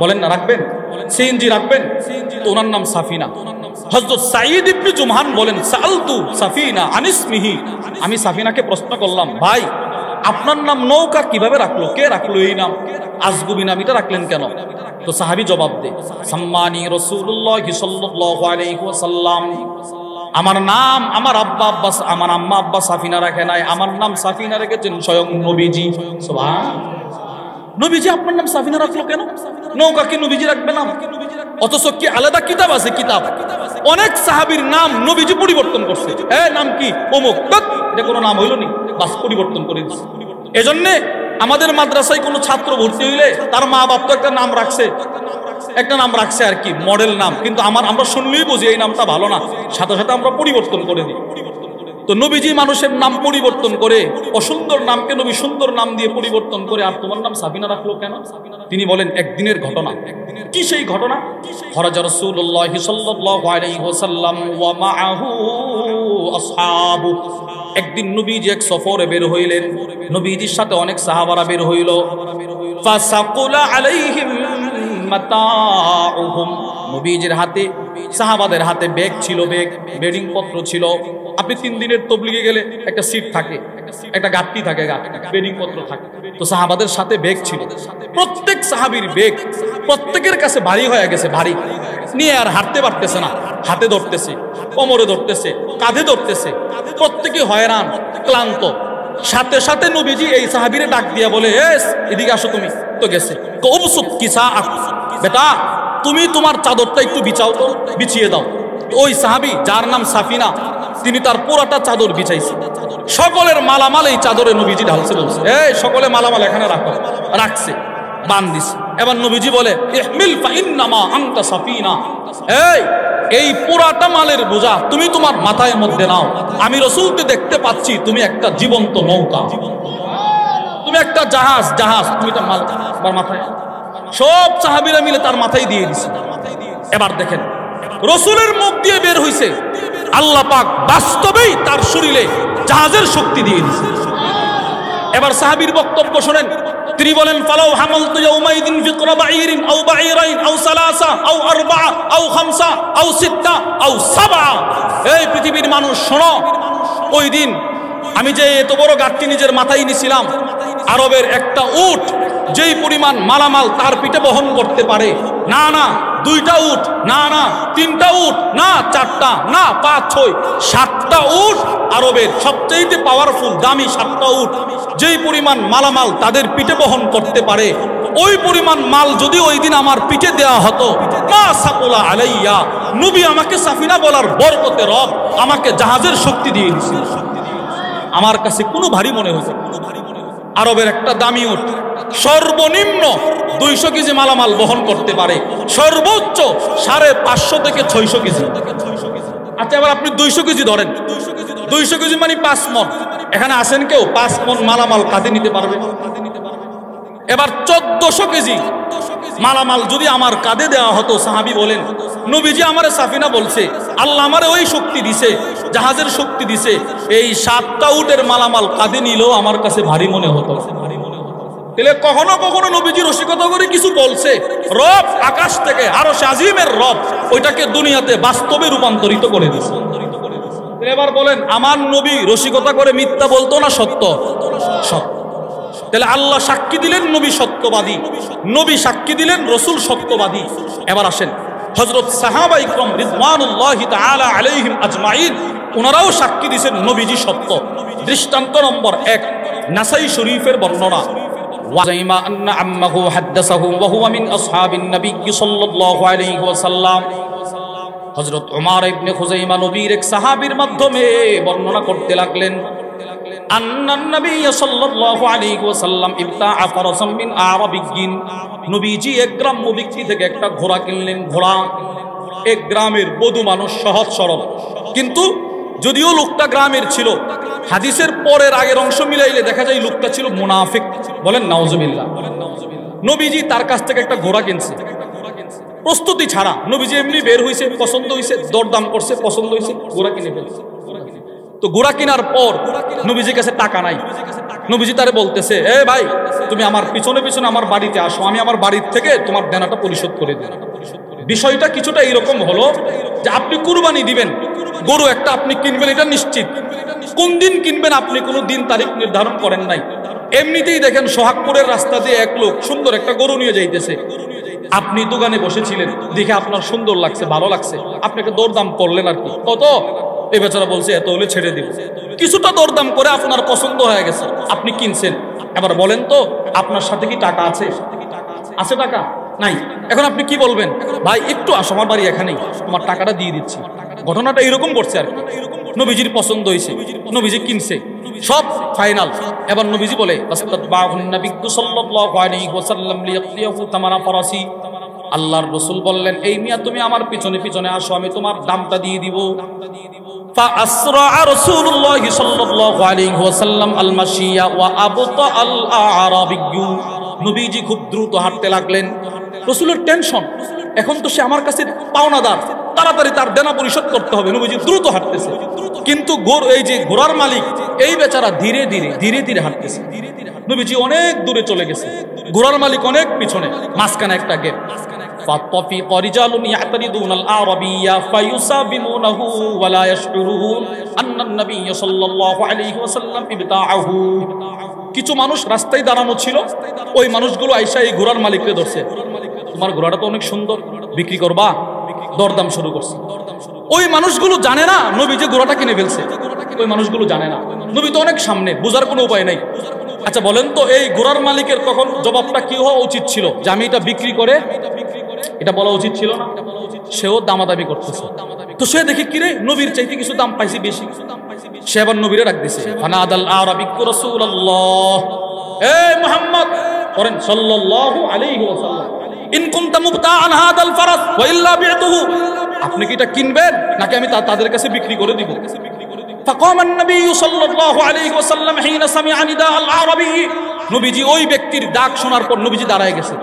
বলেন না, রাখবেন? সিএনজি রাখবেন? তো ওনার নাম সাফিনা। হযরত সাঈদ ইবনে জুমহান বলেন, সাআলতু সাফিনা আনিসমিহি, আমি সাফিনাকে প্রশ্ন করলাম, ভাই আপনার নাম নৌকা কিভাবে রাখলো, কে রাখলো এই নাম, আজগুবি নাম এটা রাখলেন কেন? তো সাহাবী জবাব দেয়, সাম্মানি রাসূলুল্লাহ সাল্লাল্লাহু আলাইহি ওয়াসাল্লাম, আমার নাম আমার আব্বা আব্বা, আমার আম্মা আব্বা সাফিনা রাখে নাই, আমার নাম সাফিনা রেখেছেন স্বয়ং নবীজি। সুবহানাল্লাহ। নবীজি আপনার নাম সাফিনা রাখলো কেন? নৌকা কি নবীজি রাখবে নাম? অথচ কি আলাদা কিতাব আছে, কিতাব অনেক সাহাবীর নাম নবীজি পরিবর্তন করছে। নাম কি অমুক, এটা কোনো নাম হইল নি, বাস পরিবর্তন করে দিচ্ছে। এজন্য আমাদের মাদ্রাসায় কোনো ছাত্র ভর্তি হইলে তার মা বাপ তো একটা নাম রাখছে, আর কি মডেল নাম, কিন্তু আমরা শুনলেই বুঝি এই নামটা ভালো না, সাথে সাথে আমরা পরিবর্তন করে দিই। তো তো নবীজি মানুষের নাম পরিবর্তন করে, অসুন্দর নামকে নবী সুন্দর নাম দিয়ে পরিবর্তন করে, আর তোমার নাম সাফিনা রাখলো কেন? তিনি বলেন একদিনের ঘটনা। কি সেই ঘটনা? খরাজা রাসূলুল্লাহ সাল্লাল্লাহু আলাইহি ওয়াসাল্লাম ওয়া মাআহু আসহাবু। একদিন নবীজি এক সফরে বের হইলেন, নবীজির সাথে অনেক সাহাবারা বের হইল। ফাসাকুলা আলাইহিম মাতাউহুম। নবীজির হাতে, সাহাবাদের হাতে ব্যাগ ছিল, বেডিং পত্র ছিল। আপনি 3 দিনের তবলিগে গেলে একটা সিট থাকে, একটা গাঁটটি থাকে, বেডিং পত্র থাকে। তো সাহাবাদের সাথে ব্যাগ ছিল, প্রত্যেক সাহাবীর ব্যাগ প্রত্যেকের কাছে ভারী হয়ে গেছে, ভারী নিয়ে আর হাঁটতে পারতেছে না। হাতে ধরতেছে, কোমরে ধরতেছে, কাঁধে ধরতেছে, প্রত্যেকে হয়রান, ক্লান্ত। সাথে সাথে নবীজি এই সাহাবীরে ডাক দিয়া বলে, এদিকে আসো। তুমি তো গেছে, বেটা তুমি তোমার চাদরটা একটু বিছাও তো, বিছিয়ে দাও। ওই সাহাবী যার নাম সাফিনা, তিনি তার পুরাটা চাদর বিছাইছে। সকলের মালামাল এই চাদরে নবীজি ঢালছে, বলছে সকলে মালামাল এখানে রাখো। রাখছে, বান দিছে। এবার নবীজি বলে, ইহমিল ফা ইন্নামা আনতা সাফিনা। এই পুরাটা মালের বোঝা তুমি তোমার মাথায় মধ্যে নাও। আমি রাসূলকে দেখতে পাচ্ছি তুমি একটা জীবন্ত নৌকা, তুমি একটা জাহাজ, তুমি তো মাল মাথায়। সব সাহাবীরা মিলে তার মাথায় দিয়ে দিছে। এবার দেখেন রাসূলের মুখ দিয়ে বের হইছে, আল্লাহ পাক বাস্তবেই তার শরীরে জাহাজের শক্তি দিয়ে দিছে। এবার সাহাবীর বক্তব্য শুনেন। তিনি বলেন, ফালাউ হামালতু ইয়াউমাইদিন ফিকরা বাঈরিন আও বাঈরাইন আও সালাসা আও আরবাআ আও খামসা আও সিত্তা আও সাবআ। এই পৃথিবীর মানুষ শোনো, ওই দিন আমি যে এত বড় গাঁটটি নিজের মাথায় নিছিলাম, আরবের একটা উট যেই পরিমাণ মালামাল তার পিঠে বহন করতে পারে, না 2টা উট, না 3টা উট, না 4টা, না 5, 6, 7টা উট, আরবের সবচেয়ে পাওয়ারফুল দামি 7টা উট যেই পরিমাণ মালামাল তাদের পিঠে বহন করতে পারে, ওই পরিমাণ মাল যদি ওই দিন আমার পিঠে দেওয়া হতো, মা সাকুলা আলাইয়া, নবী আমাকে সাফিনা বলার বরকতে রব আমাকে জাহাজের শক্তি দিয়ে দিয়েছে। আমার কাছে কোনো ভারী মনে হয়েছে। আরবের একটা দামি উট সর্বনিম্ন 200 কেজি মালামাল বহন করতে পারে, সর্বোচ্চ 550 থেকে 600 কেজি। আচ্ছা এবার আপনি 200 কেজি ধরেন, 200 কেজি মানে 5 মণ। এখানে আসেন কেউ 5 মণ মালামাল কাঁধে নিতে পারবে? এবার 1400 কেজি মালামাল যদি আমার কাঁধে দেওয়া হতো, সাহাবী বলেন নবীজি আমারে সাফিনা বলছে, আল্লাহ আমারে ওই শক্তি দিছে, জাহাজের শক্তি দিছে, এই 7টা উটের মালামাল কাঁধে নিলেও আমার কাছে ভারী মনে হতো। তাহলে কখনো কখনো নবীজি রসিকতা করে কিছু বলছে, রব আকাশ থেকে আরশ আজিমের রব ওইটাকে দুনিয়াতে বাস্তবে রূপান্তরিত করে দিয়েছে। এবার বলেন আমার নবী রসিকতা করে মিথ্যা বলতো না সত্য? সত্য। তাহলে আল্লাহ সাক্ষী দিলেন নবী সত্যবাদী, নবী সাক্ষী দিলেন রসুল সত্যবাদী। এবার আসেন হযরত সাহাবা ইকরাম রিদওয়ানুল্লাহি তাআলা আলাইহিম আজমাইন, ওনারাও সাক্ষী দিয়েছেন নবীজি সত্য। দৃষ্টান্ত নম্বর 1, নাসাই শরীফের বর্ণনা। ওয়াজাইমা আন্না আম্মাহু হাদাসাহু ওয়া হুয়া মিন আসহাবিন নবী সাল্লাল্লাহু আলাইহি ওয়াসাল্লাম। হযরত উমর ইবনে খুযাইমা নবীর এক সাহাবীর মাধ্যমে বর্ণনা করতে লাগলেন, আন্নান নবী সাল্লাল্লাহু আলাইহি ওয়াসাল্লাম ইবতাআ ফারাসাম মিন আরাবিয়্যিন। নবীজি এক গ্রাম্য ব্যক্তি থেকে একটা ঘোড়া কিনলেন। ঘোড়া, এক গ্রামের বধূ মানুষ, সহজ সরল, কিন্তু যদিও লোকটা গ্রামের ছিল, হাদিসের পরের আগের অংশ মিলাইলে দেখা যায় লোকটা ছিল মুনাফিক। বলেন নাউজুবিল্লাহ। নবীজি তার কাছ থেকে একটা ঘোড়া কিনছে প্রস্তুতি ছাড়া। নবীজি এমনি বের হইছে, পছন্দ হইছে, দরদাম করছে, পছন্দ হইছে, ঘোড়া কিনে ফেলছে। তো ঘোড়া কেনার পর নবীজির কাছে টাকা নাই। নবীজি তারে বলতেছে, ভাই তুমি আমার পিছনে পিছনে আমার বাড়িতে আসো, আমি আমার বাড়ির থেকে তোমার দেনাটা পরিশোধ করে দিই। বিষয়টা কিছুটা এইরকম হলো যে আপনি কুরবানি দিবেন, গরু একটা আপনি কিনবেন, এটা নিশ্চিত। কোন দিন কিনবেন আপনি কোনো দিন তারিখ নির্ধারণ করেন নাই। এমনিতেই দেখেন সোহাগপুরের রাস্তা দিয়ে এক লোক সুন্দর একটা গরু নিয়ে যাইতেছে, আপনি দোকানে বসেছিলেন, দেখে আপনার সুন্দর লাগছে, ভালো লাগছে, আপনাকে দরদাম করলেন আর কি, কত? এই বেচারা বলছে এত হলে ছেড়ে দিব। কিছুটা দরদাম করে আপনার পছন্দ হয়ে গেছে, আপনি কিনছেন। এবার বলেন তো আপনার সাথে কি টাকা আছে? আছে টাকা? নাই। এখন আপনি কি বলবেন? ভাই একটু আসো, আমার বাড়ি এখানেই, তোমার টাকাটা দিয়ে দিচ্ছি। ঘটনাটা এরকম করছে আর কি। নবীজির পছন্দ হয়েছে, নবীজি কিনছে, সব ফাইনাল। এবার নবীজি বলে, আল্লাহর রাসূল বললেন, এই মিয়া তুমি আমার পিছনে পিছনে আসো, আমি তোমার দামটা দিয়ে দিব। فأسرع رسول الله صلى الله عليه وسلم المشي وأبطأ الأعرابي নবীজি খুব দ্রুত হাঁটতে লাগলেন। রাসূলের টেনশন, এখন তো সে আমার কাছে পাওনাদার, তাড়াতাড়ি তার দেনা পরিশোধ করতে হবে। নবীজি দ্রুত হাঁটতেছে, কিন্তু এই যে ঘোড়ার মালিক এই বেচারা ধীরে ধীরে হাঁটতেছে। নবীজি অনেক দূরে চলে গেছে, ঘোড়ার মালিক অনেক পিছনে, মাঝখানে একটা গেট। فطفق رجال يعترضون الأعرابي فيسابمونه ولا يشعرون أن النبي صلى الله عليه وسلم ابتاعه। কিছু মানুষ রাস্তায় দাঁড়ানো ছিল, ওই মানুষগুলো আইসা এই ঘোড়ার মালিককে ধরছে, তোমার ঘোড়াটা তো অনেক সুন্দর, বিক্রি করবা? দরদাম শুরু করছে। ওই মানুষগুলো জানে না নবী যে ঘোড়াটা কিনে ফেলছে, ওই মানুষগুলো জানে না, নবী তো অনেক সামনে, বোঝার কোনো উপায় নাই। আচ্ছা বলেন তো, এই ঘোড়ার মালিকের তখন জবাবটা কি হওয়া উচিত ছিল? যে আমি এটা বিক্রি করে, এটা বলা উচিত ছিল না? সেও দামাদামি করতেছে, তো সে দেখে কিরে নবীর চাইতে কিছু দাম পাইছি বেশি, সে আবার নবীরে ডাক দিছে, ফানাদাল আরাবী রাসূলুল্লাহ, এ মুহাম্মদ করেন সাল্লাল্লাহু আলাইহি ওয়াসাল্লাম, ইন কুনতা মুবতাআন হাদাল ফারাস ওয়া ইল্লা বি'তুহু, আপনি কি এটা কিনবেন নাকি আমি তাদের কাছে বিক্রি করে দিব? فقام النبي صلى الله عليه وسلم حين سمع نداء العربي। নবীজি ওই ব্যক্তির ডাক শোনার পর নবীজি দাঁড়ায় গেছে।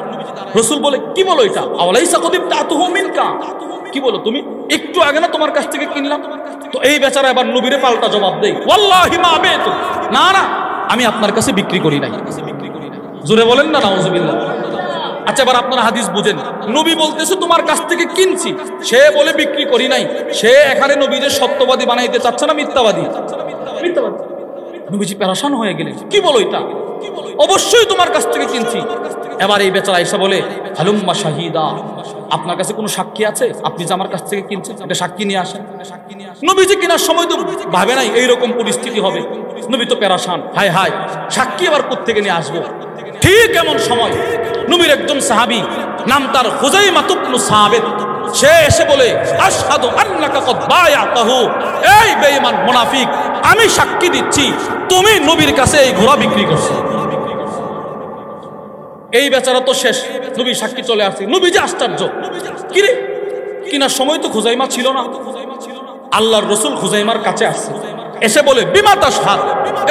রাসূল বলে, কি বলো এটা? আওয়ালাইসা কদিব তাতুহু মিনকা, কি বলো তুমি? একটু আগে না তোমার কাছ থেকে কিনলাম। তো এই বেচারা এবার নবীরে পাল্টা জবাব দেয়, ওয়াল্লাহি মা বিতু, না না আমি আপনার কাছে বিক্রি করি নাই। জোরে বলেন না নাউজুবিল্লাহ। আচ্ছা এবার আপনারা হাদিস বুঝেন, নবী বলতেছে তোমার কাছ থেকে কিনছি, সে বলে বিক্রি করি নাই। সে এখানে নবীকে সত্যবাদী বানাইতে চাচ্ছে না মিথ্যাবাদী? মিথ্যাবাদী। নবীজি পেরেশান হয়ে গেলেন, কি বলো এটা? অবশ্যই তোমার কাছ থেকে কিনছি। এবার এই বেচারা এসে বলে, হালুম্মা শাহিদা, আপনার কাছে কোনো সাক্ষী আছে আপনি যে আমার কাছ থেকে কিনছেন? এটা সাক্ষী নিয়ে আসেন। নবীজি কেনার সময় তো ভাবে নাই এইরকম পরিস্থিতি হবে, নবী তো পেরেশান, হায় হায় সাক্ষী আবার কোত্থেকে নিয়ে আসবো। ঠিক এমন সময় নবীর একজন সাহাবী, নাম তার হুযাইমা ইবনে সাবিত, সে এসে বলে, আশহাদু আন্নাকা কদ বায়াতাহু, এই বেঈমান মুনাফিক, আমি সাক্ষী দিচ্ছি তুমি নবীর কাছে এই ঘোড়া বিক্রি করছো। এই বেচারা তো শেষ, নবী সাক্ষী চলে আসছে। নবী যে আশ্চর্য, কি রে কিনার সময় তো খুজাইমা ছিল না। আল্লাহর রাসূল খুজাইমার কাছে আসছে, এসে বলে, বিমা তাশহাদ,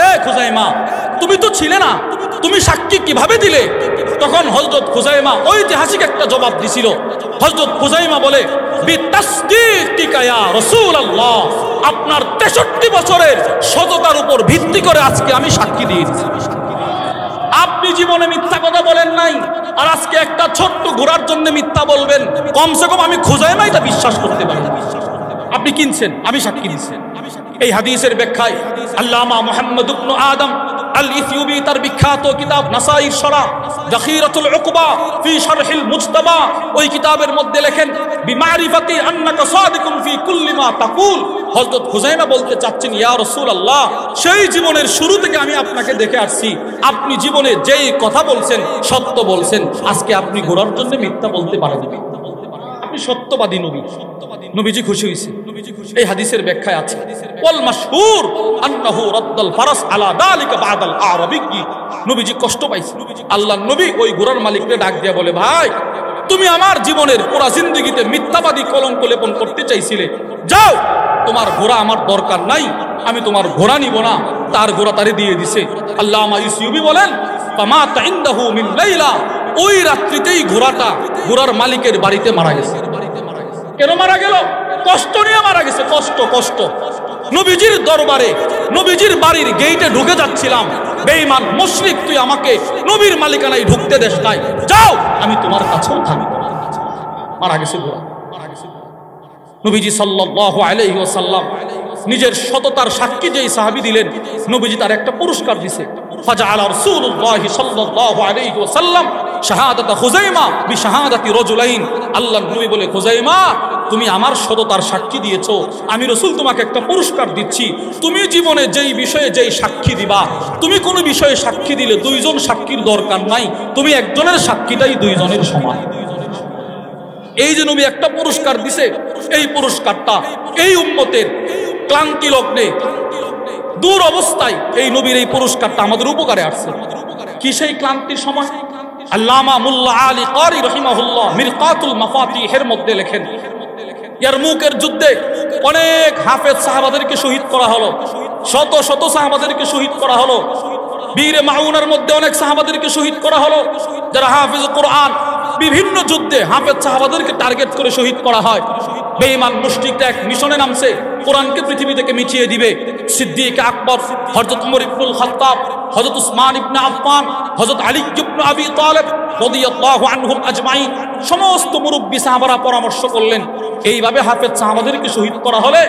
এ খুজাইমা তুমি তো ছিলে না, তুমি সাক্ষী কিভাবে দিলে? তখন হযরত খুজাইমা ঐতিহাসিক একটা জবাব দিছিল। হযরত খুজাইমা বলে, বিতাসদীকিকা ইয়া রাসূলুল্লাহ, আপনার 63 বছরের সততার উপর ভিত্তি করে আজকে আমি সাক্ষী দিয়েছি। আপনি জীবনে মিথ্যা কথা বলেন নাই, আর আজকে একটা ছোট্ট ঘোড়ার জন্য মিথ্যা বলবেন? কমসে কম আমি খুজাইমা এটা বিশ্বাস করতে পারি। আপনি কিনছেন, আমি সাক্ষী দিচ্ছি। এই হাদিসের ব্যাখ্যায় আল্লামা মুহাম্মদ ইবনে আদম আল ইথিওপি তার বিখ্যাত কিতাব নাসাঈর শরা যাখিরাতুল উকবা ফি শারহিল মুজতাবা, ওই কিতাবের মধ্যে লেখেন, বিমারিফাতি আন্নাকা সাদিকুন ফি কুল্লি মা তাকুল। হযরত খুজাইমা বলতে চাচ্ছেন, ইয়া রাসূলুল্লাহ, সেই জীবনের শুরু থেকে আমি আপনাকে দেখে আসছি, আপনি জীবনে যেই কথা বলছেন সত্য বলছেন, আজকে আপনি ঘোড়ার জন্য মিথ্যা বলতে পারেন না, আপনি সত্যবাদী নবী। নবীজি খুশি হয়েছে। এই হাদিসের ব্যাখ্যায় আছে, ওয়াল মাশহুর আন্নাহু রাদ্দাল ফারাস আলা যালিকা বাদাল আরাবী, নবীজি কষ্ট পাইছে। আল্লাহর নবী ওই ঘোড়ার মালিককে ডাক দিয়া বলে, ভাই তুমি আমার জীবনের পুরা জিন্দেগিতে মিথ্যাবাদী কলঙ্ক লেপন করতে চাইছিলে, যাও তোমার ঘোড়া আমার দরকার নাই, আমি তোমার ঘোড়া নিব না। তার ঘোড়া তারে দিয়ে দিছে। আল্লামা ইউসুফি বলেন, ফামাতা ইনদাহু মিন লাইলা, ওই রাত্রিতেই ঘোড়ার মালিকের বাড়িতে মারা গেছে। কেন মারা গেল? কষ্ট নিয়ে মারা গেছে, কষ্ট। নবীজির দরবারে, নবীজির বাড়ির গেইটে ঢুকে যাচ্ছিলাম, বেঈমান মুশরিক তুই আমাকে নবীর মালিকানায় ঢুকতে দেশ নাই, যাও আমি তোমার কাছেও থাকি। মারা গেছে ঘোড়া। নবীজি সাল্লাল্লাহু আলাইহি ওয়াসাল্লাম নিজের সততার সাক্ষী যেই সাহাবী দিলেন, নবীজি তার একটা পুরস্কার দিছে। ফাজাআলা রাসূলুল্লাহ সাল্লাল্লাহু আলাইহি ওয়াসাল্লাম শাহাদাত খুজাইমা বিশাহাদাতি রাজুলাইন। আল্লাহর নবী বলে, খুজাইমা তুমি আমার সততার সাক্ষী দিয়েছো, আমি রাসূল তোমাকে একটা পুরস্কার দিচ্ছি। তুমি জীবনে যেই বিষয়ে যেই সাক্ষী দিবা, তুমি কোনো বিষয়ে সাক্ষী দিলে দুইজন সাক্ষীর দরকার নাই, তুমি একজনের সাক্ষীটাই দুইজনের সমান। এই যে নবী একটা পুরস্কার দিছে, এই পুরস্কারটা এই উম্মতের ক্লান্তি লগ্নে, দূর অবস্থায় এই নবীর এই পুরস্কারটা আমাদের উপকারে আসছে। কি সেই ক্লান্তির সময়? আল্লামা মুল্লা আলী কারি রাহিমাহুল্লাহ মিরকাতুল মাফাতিহের মধ্যে লেখেন, ইয়ারমুকের যুদ্ধে অনেক হাফেজ সাহাবাদেরকে শহীদ করা হলো, শত শত সাহাবাদেরকে শহীদ করা হলো। বীরে মাউনার মধ্যে অনেক সাহাবাদেরকে শহীদ করা হলো, যারা হাফেজ কোরআন। বিভিন্ন যুদ্ধে হাফেজ সাহাবাদেরকে টার্গেট করে শহীদ করা হয়। বেঈমান মুশরিকরা এক মিশনে নামছে, কোরআনকে পৃথিবী থেকে মিটিয়ে দিবে। সিদ্দিক আকবর, হযরত ওমর ইবনুল খাত্তাব, হযরত উসমান ইবনে আফফান, হযরত আলী ইবনে আবি তালেব রাদিয়াল্লাহু আনহুম আজমাইন, সমস্ত মুরব্বী সাহাবারা পরামর্শ করলেন, এইভাবে হাফেজ সাহাবাদেরকে শহীদ করা হলে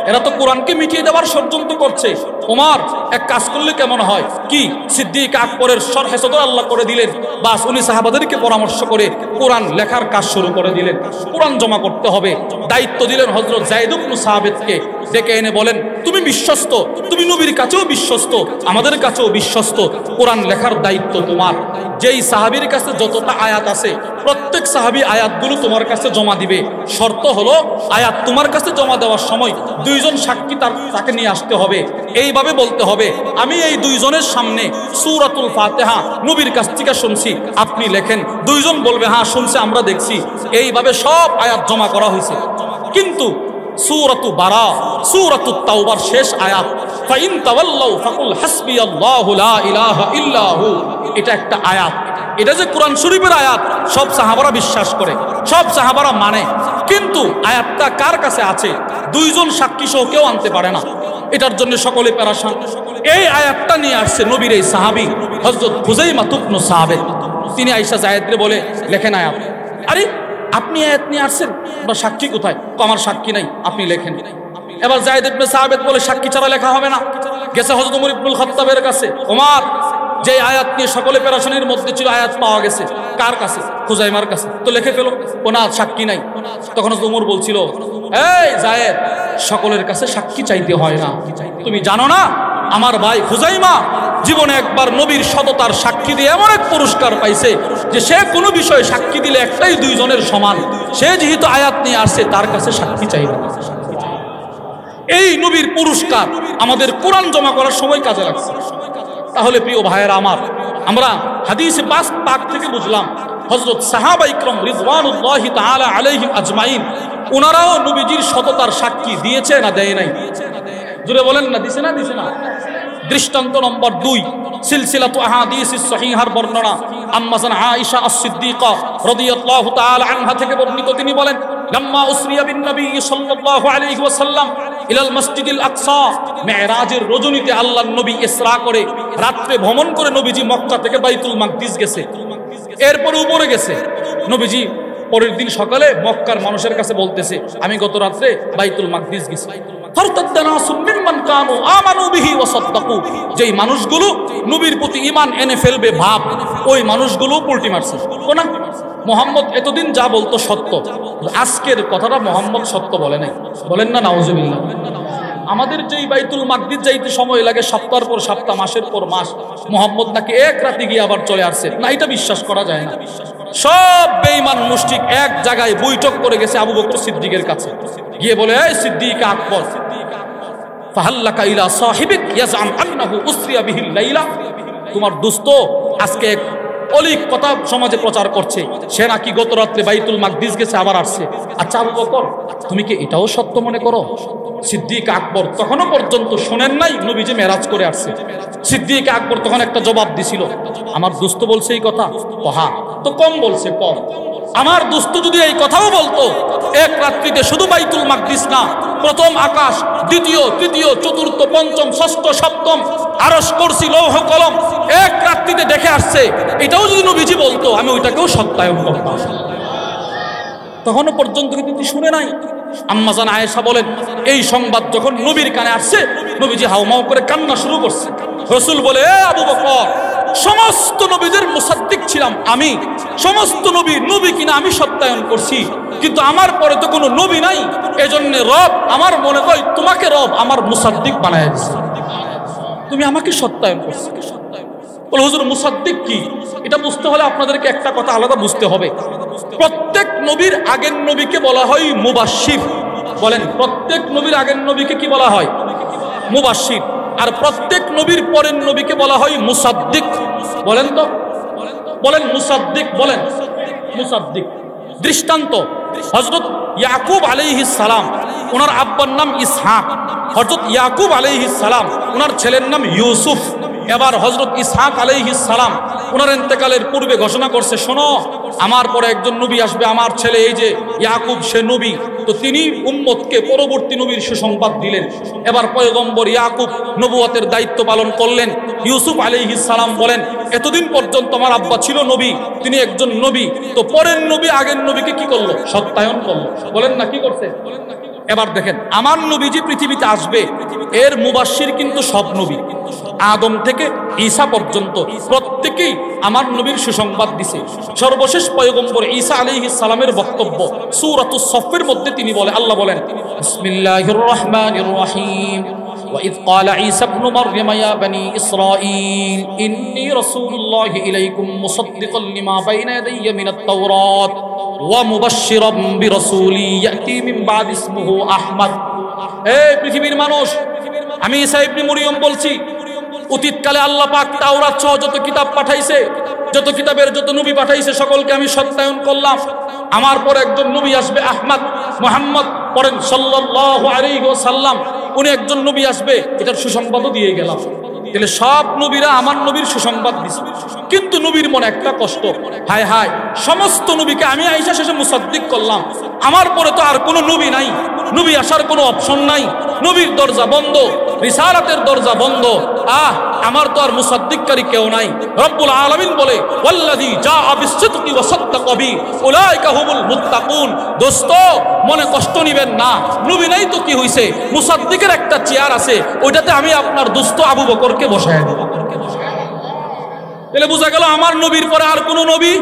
এরা তো কোরআনকে মিটিয়ে দেওয়ার ষড়যন্ত্র করছে। ওমর এক কাজ করলে কেমন হয়? কি? সিদ্দিক আকবরের শরহে সদর আল্লাহ করে দিলেন। বাস উনি সাহাবাদেরকে পরামর্শ করে কোরআন লেখার কাজ শুরু করে দিলেন। কোরআন জমা করতে হবে, দায়িত্ব দিলেন হযরত যায়েদ ইবনে সাবিতকে। ডেকে এনে বলেন, তুমি বিশ্বস্ত, তুমি নবীর কাছেও বিশ্বস্ত, আমাদের কাছেও বিশ্বস্ত, কোরআন লেখার দায়িত্ব তোমার। যেই সাহাবীর কাছে যতটা আয়াত আছে প্রত্যেক সাহাবী আয়াতগুলো তোমার কাছে জমা দিবে। শর্ত হলো আয়াত তোমার কাছে জমা দেওয়ার সময় দুইজন সাক্ষী তাকে নিয়ে আসতে হবে। এইভাবে বলতে হবে, আমি এই দুইজনের সামনে সূরাতুল ফাতিহা নবীর কাছ থেকে শুনছি, আপনি লেখেন। দুইজন বলবে, হ্যাঁ শুনছে, আমরা দেখছি। এইভাবে সব আয়াত জমা করা হয়েছে। কিন্তু সূরাতু বারা, সূরাতুত তাওবার শেষ আয়াত, ফাইন তাওয়াল্লাউ ফাকুল হাসবিয়াল্লাহু লা ইলাহা ইল্লা হু, এটা একটা আয়াত। এটা যে কোরআন শরীফের আয়াত সব সাহাবারা বিশ্বাস করে, সব সাহাবারা মানে। কিন্তু আয়াতটা কার কাছে আছে দুইজন সাক্ষী সহ কেউ আনতে পারে না। এটার জন্য সকলে পেরেশান। এই আয়াতটা নিয়ে আসছে নবীর এই সাহাবী হযরত খুযাইমা ইবনে সাবিত। তিনি আয়েশা যায়েদকে বলে, লেখেন আয়াত। আরে আপনি আয়াত নিয়ে আসছেন, বা সাক্ষী কোথায়? আমার সাক্ষী নাই, আপনি লেখেন। এবার যায়েদ ইবনে সাবিত বলে, সাক্ষী ছাড়া লেখা হবে না। গেছে হযরত ওমর ইবনুল খাত্তাবের কাছে। ওমর, যে আয়াত নিয়ে সকলে পেরেশানির মধ্যে ছিল, আয়াত পাওয়া গেছে কার কাছে? খুযাইমার কাছে। তো লিখে ফেলো। ওনা সাক্ষী নাই। তখন ওমর বলছিল, এই যায়েদ, সকলের কাছে সাক্ষী চাইতে হয় না। তুমি জানো না আমার ভাই খুযাইমা জীবনে একবার নবীর সততার সাক্ষী দিয়ে এমন এক পুরস্কার পাইছে যে সে কোনো বিষয়ে সাক্ষী দিলে একটাই দুইজনের সমান। সে যেহেতু আয়াত নিয়ে আসছে তার কাছে সাক্ষী চাইবে। এই নবীর পুরস্কার আমাদের কোরআন জমা করার সময় কাজে লাগছে। তাহলে প্রিয় ভাইয়েরা আমার, আমরা হাদিসে পাক থেকে বুঝলাম হযরত সাহাবা ইকরাম রিজওয়ানুল্লাহি তাআলা আলাইহিম আজমাইন ওনারাও নবীজির সততার সাক্ষী দিয়েছে না দেয় নাই? জোরে বলেন না, দিছে না দিছে না? দৃষ্টান্ত নম্বর 2, সিলসিলাতু আহাদিসিস সহিহার বর্ণনা আম্মা জান আয়েশা আস-সিদ্দিকা রাদিয়াল্লাহু তাআলা আনহা থেকে বর্ণিত। তিনি বলেন, লাম্মা উসরিয়া বিন নবী সাল্লাল্লাহু আলাইহি ওয়াসাল্লাম ইলাল মসজিদিল আকসা, মেরাজের রজনীতে আল্লাহর নবী ইসরা করে রাতে ভ্রমণ করে নবীজি মক্কা থেকে বাইতুল মাকদিস গেছে। এরপর উপরে গেছে নবীজি। পরের দিন সকালে মক্কার মানুষের কাছে বলতেছে, আমি গত রাতে বাইতুল মাকদিস গেছি। যেই মানুষগুলো নবীর প্রতি ঈমান এনে ফেলবে ভাব, ওই মানুষগুলো উল্টি মারছে। কোনা মুহাম্মদ এতদিন যা বলতো সত্য, আজকের কথাটা মুহাম্মদ সত্য বলে নাই। বলেন না নাউজুবিল্লাহ। আমাদের যেই বাইতুল মাকদিস যাইতে সময় লাগে সপ্তাহের পর সপ্তাহ, মাসের পর মাস, মুহাম্মদ নাকি এক রাতে গিয়ে আবার চলে আসছে না, এটা বিশ্বাস করা যায় না। সব বেঈমান মুশরিক এক জায়গায় বৈঠক করে গেছে আবু বকর সিদ্দিকের কাছে, গিয়ে বলে, এই সিদ্দিক আকবর, ফাহাল্লাকা ইলা সাহিবিক ইয়াজআম আন্নাহু উসরিয়া বিহিল লাইলা, তোমার দোস্ত আজকে এক অলিক কথা সমাজে প্রচার করছে, সে নাকি গত রাতে বাইতুল মাকদিস গেছে আবার আসছে। আচ্ছা আবু বকর, তুমি কি এটাও সত্য মনে করো? সিদ্দিক আকবর তখনও পর্যন্ত শোনেন নাই নবীজি মেরাজ করে আসছে। সিদ্দিক আকবর তখন একটা জবাব দিছিল, আমার দোস্ত বলছে এই কথা? হ্যাঁ। তো কম বলছে? কম। আমার দোস্ত যদি এই কথাও বলতো, এক রাত্রিতে শুধু বাইতুল মাকদিস না, প্রথম আকাশ, দ্বিতীয়, তৃতীয়, চতুর্থ, পঞ্চম, ষষ্ঠ, সপ্তম, আরশ, কুরসি, লৌহ কলম এক রাত্রিতে দেখে আসছে, এটাও যদি নবীজি বলতো, আমি ওইটাকেও সত্যায়ন করতাম। তখনও পর্যন্ত কিন্তু শুনে নাই। আম্মা জান আয়েশা বলেন, এই সংবাদ যখন নবীর কানে আসছে, নবীজি হাউমাউ করে কান্না শুরু করছে। রাসূল বলে, এ আবু বকর, সমস্ত নবীদের মুসাদ্দিক ছিলাম আমি, সমস্ত নবী কিনা আমি সত্যায়ন করছি, কিন্তু আমার পরে তো কোনো নবী নাই, এজন্য রব আমার মনে হয় তোমাকে রব আমার মুসাদ্দিক বানায় দিয়েছে, তুমি আমাকে সত্যায়ন করছো। বলে, হুজুর মুসাদ্দিক কি? এটা বুঝতে হলে আপনাদেরকে একটা কথা আলাদা বুঝতে হবে। প্রত্যেক নবীর আগের নবীকে বলা হয় মুবাশশির। বলেন, প্রত্যেক নবীর আগের নবীকে কি বলা হয়? মুবাশশির। আর প্রত্যেক নবীর পরের নবীকে বলা হয় মুসাদ্দিক। বলেন তো, বলেন মুসাদ্দিক, বলেন মুসাদ্দিক। দৃষ্টান্ত, হযরত ইয়াকুব আলাইহিস সালাম, ওনার আব্বার নাম ইসহাক। হযরত ইয়াকুব আলাইহিস সালাম, ওনার ছেলের নাম ইউসুফ। এবার হযরত ইসহাক আলাইহিস সালাম ওনার ইন্তেকালের পূর্বে ঘোষণা করছে, শোনো, আমার পরে একজন নবী আসবে, আমার ছেলে এই যে ইয়াকুব সে নবী। তো তিনি উম্মতকে পরবর্তী নবীর সুসংবাদ দিলেন। এবার পয়গম্বর ইয়াকুব নবুয়তের দায়িত্ব পালন করলেন। ইউসুফ আলাইহিস সালাম বলেন, এতদিন পর্যন্ত আমার আব্বা ছিল নবী, তিনি একজন নবী, তো পরের নবী আগের নবীকে কি করলো? সত্যায়ন করলো। বলেন না, কি করছে? এবার দেখেন, আমার নবীজি পৃথিবীতে আসবে, এর মুবাশশির কিন্তু সব নবী, আদম থেকে ঈসা পর্যন্ত প্রত্যেকেই আমার নবীর সুসংবাদ দিছে। সর্বশেষ পয়গম্বর ঈসা আলাইহিস সালামের বক্তব্য সূরাতুস সফের মধ্যে তিনি বলে, আল্লাহ বলেন, বিসমিল্লাহির রহমানির রহিম, وإذ قال عيسى ابن مريم يا بني إسرائيل إني رسول الله إليكم مصدقا لما بين يدي من التوراة ومبشرا برسول يأتي من بعد اسمه أحمد। এই পৃথিবীর মানুষ, আমি ঈসা ইবনে মরিয়ম বলছি, অতীতকালে আল্লাহ পাক তাওরাত সহ যত কিতাব পাঠাইছে, যত কিতাবের যত নবী পাঠাইছে, সকলকে আমি সত্যায়ন করলাম। আমার পর একজন নবী আসবে, আহমদ, মুহাম্মদ পড়েন সাল্লাল্লাহু আলাইহি ওয়াসাল্লাম, উনি একজন নবী আসবে, এটার সুসংবাদও দিয়ে গেলাম। তাহলে সব নবীরা আমার নবীর সুসংবাদ দিছে, কিন্তু নবীর মনে একটা কষ্ট, হায় হায়, সমস্ত নবীকে আমি আইসা শেষে মুসাদ্দিক করলাম, আমার পরে তো আর কোনো নবী নাই, নবী আসার কোনো অপশন নাই, নবীর দরজা বন্ধ, রিসালাতের দরজা বন্ধ, আমার তো আর মুসাদ্দিককারী কেউ নাই। রব্বুল আলামিন বলে, ওয়াল্লাযী জাআ বিস-সিদকি ওয়া সাদ্দাকা বি উলাইকা হুমুল মুত্তাকুন। দোস্ত, মনে কষ্ট নিবেন না, নবী নাই তো কি হইছে, মুসাদ্দিকের একটা চেয়ার আছে, ওইটাতে আমি আপনার দোস্ত আবু বকরকে বসায় দেব। তাহলে বোঝা গেল আমার নবীর পরে আর কোনো নবী,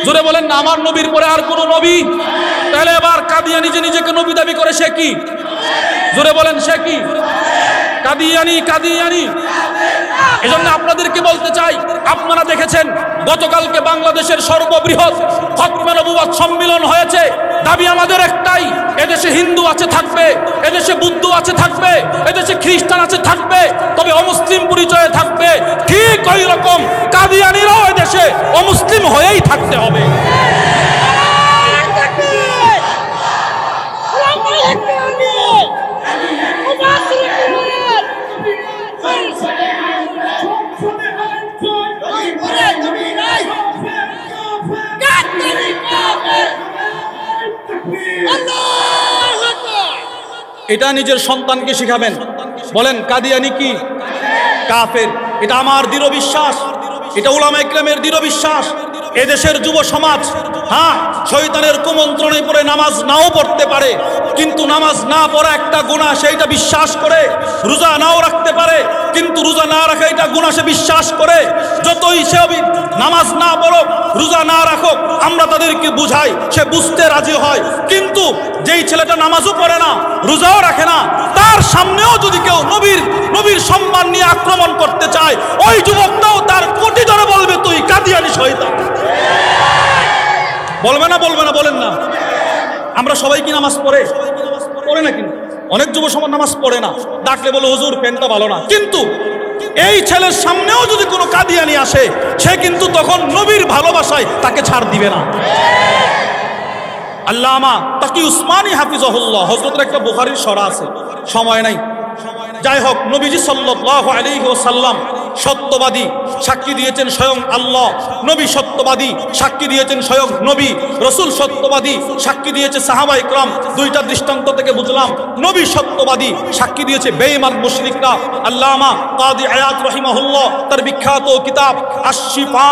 জোরে বলেন না, আমার নবীর পরে আর কোনো নবী। তাহলে এবার কাদিয়ানি যে নিজেকে নবী দাবি করে, সে কি? জোরে বলেন, সে কি? কাদিয়ানি, কাদিয়ানি। এজন্য আপনাদেরকে বলতে চাই, আপনারা দেখেছেন গতকালকে বাংলাদেশের সর্ববৃহৎ খতমে নবুয়ত সম্মেলন হয়েছে। দাবি আমাদের একটাই, এদেশে হিন্দু আছে থাকবে, এদেশে বুদ্ধ আছে থাকবে, এদেশে খ্রিস্টান আছে থাকবে, তবে অমুসলিম পরিচয়ে থাকবে। ঠিক ওই রকম কাদিয়ানিরাও এদেশে অমুসলিম হয়েই থাকতে হবে। এটা নিজের সন্তানকে শিখাবেন, বলেন কাদিয়ানি কি? কাফের। এটা আমার দৃঢ় বিশ্বাস, এটা উলামায়ে কেরামের দৃঢ় বিশ্বাস। এদেশের যুব সমাজ, শয়তানের কুমন্ত্রণে পড়ে নামাজ নাও পড়তে পারে, কিন্তু নামাজ না পড়া একটা গুনাহ সেইটা বিশ্বাস করে। রোজা নাও রাখতে পারে, কিন্তু রোজা না রাখা এটা গুনাহ সে বিশ্বাস করে। যতই সে নামাজ না পড়ো, রোজা না রাখো, আমরা তাদেরকে বুঝাই, সে বুঝতে রাজি হয়। কিন্তু যেই ছেলেটা নামাজও পড়ে না, রোজাও রাখে না, তার সামনেও যদি কেউ নবীর সম্মান নিয়ে আক্রমণ করতে চায়, ওই যুবকটাও তার কোটি ধরে বলবে, তুই কাদিয়ানি শয়তান। বলবে না, বলবে না, বলেন না? আমরা সবাই কি নামাজ পড়ে না? কিন্তু অনেক যুব সমাজ নামাজ পড়ে না, ডাকলে বলে হুজুর প্যান্টটা ভালো না। কিন্তু এই ছেলের সামনেও যদি কোনো কাদিয়ানি আসে, সে কিন্তু তখন নবীর ভালোবাসায় তাকে ছাড় দিবে না। আল্লামা তাকি উসমানী হাফিজাহুল্লাহ, হযরতের একটা বুখারীর সরা আছে, সময় নাই, যাই হোক, নবীজি সাল্লাল্লাহু আলাইহি ওয়াসাল্লাম সত্যবাদী, সাক্ষী দিয়েছেন স্বয়ং আল্লাহ। নবী সত্যবাদী, সাক্ষী দিয়েছেন স্বয়ং নবী। রাসূল সত্যবাদী, সাক্ষী দিয়েছে সাহাবা ইকরাম। দুইটা দৃষ্টান্ত থেকে বুঝলাম নবী সত্যবাদী, সাক্ষী দিয়েছে বেঈমান মুশরিকরা। আল্লামা কাদি আয়াত রাহিমাহুল্লাহ তার বিখ্যাত কিতাব আশ-শিফা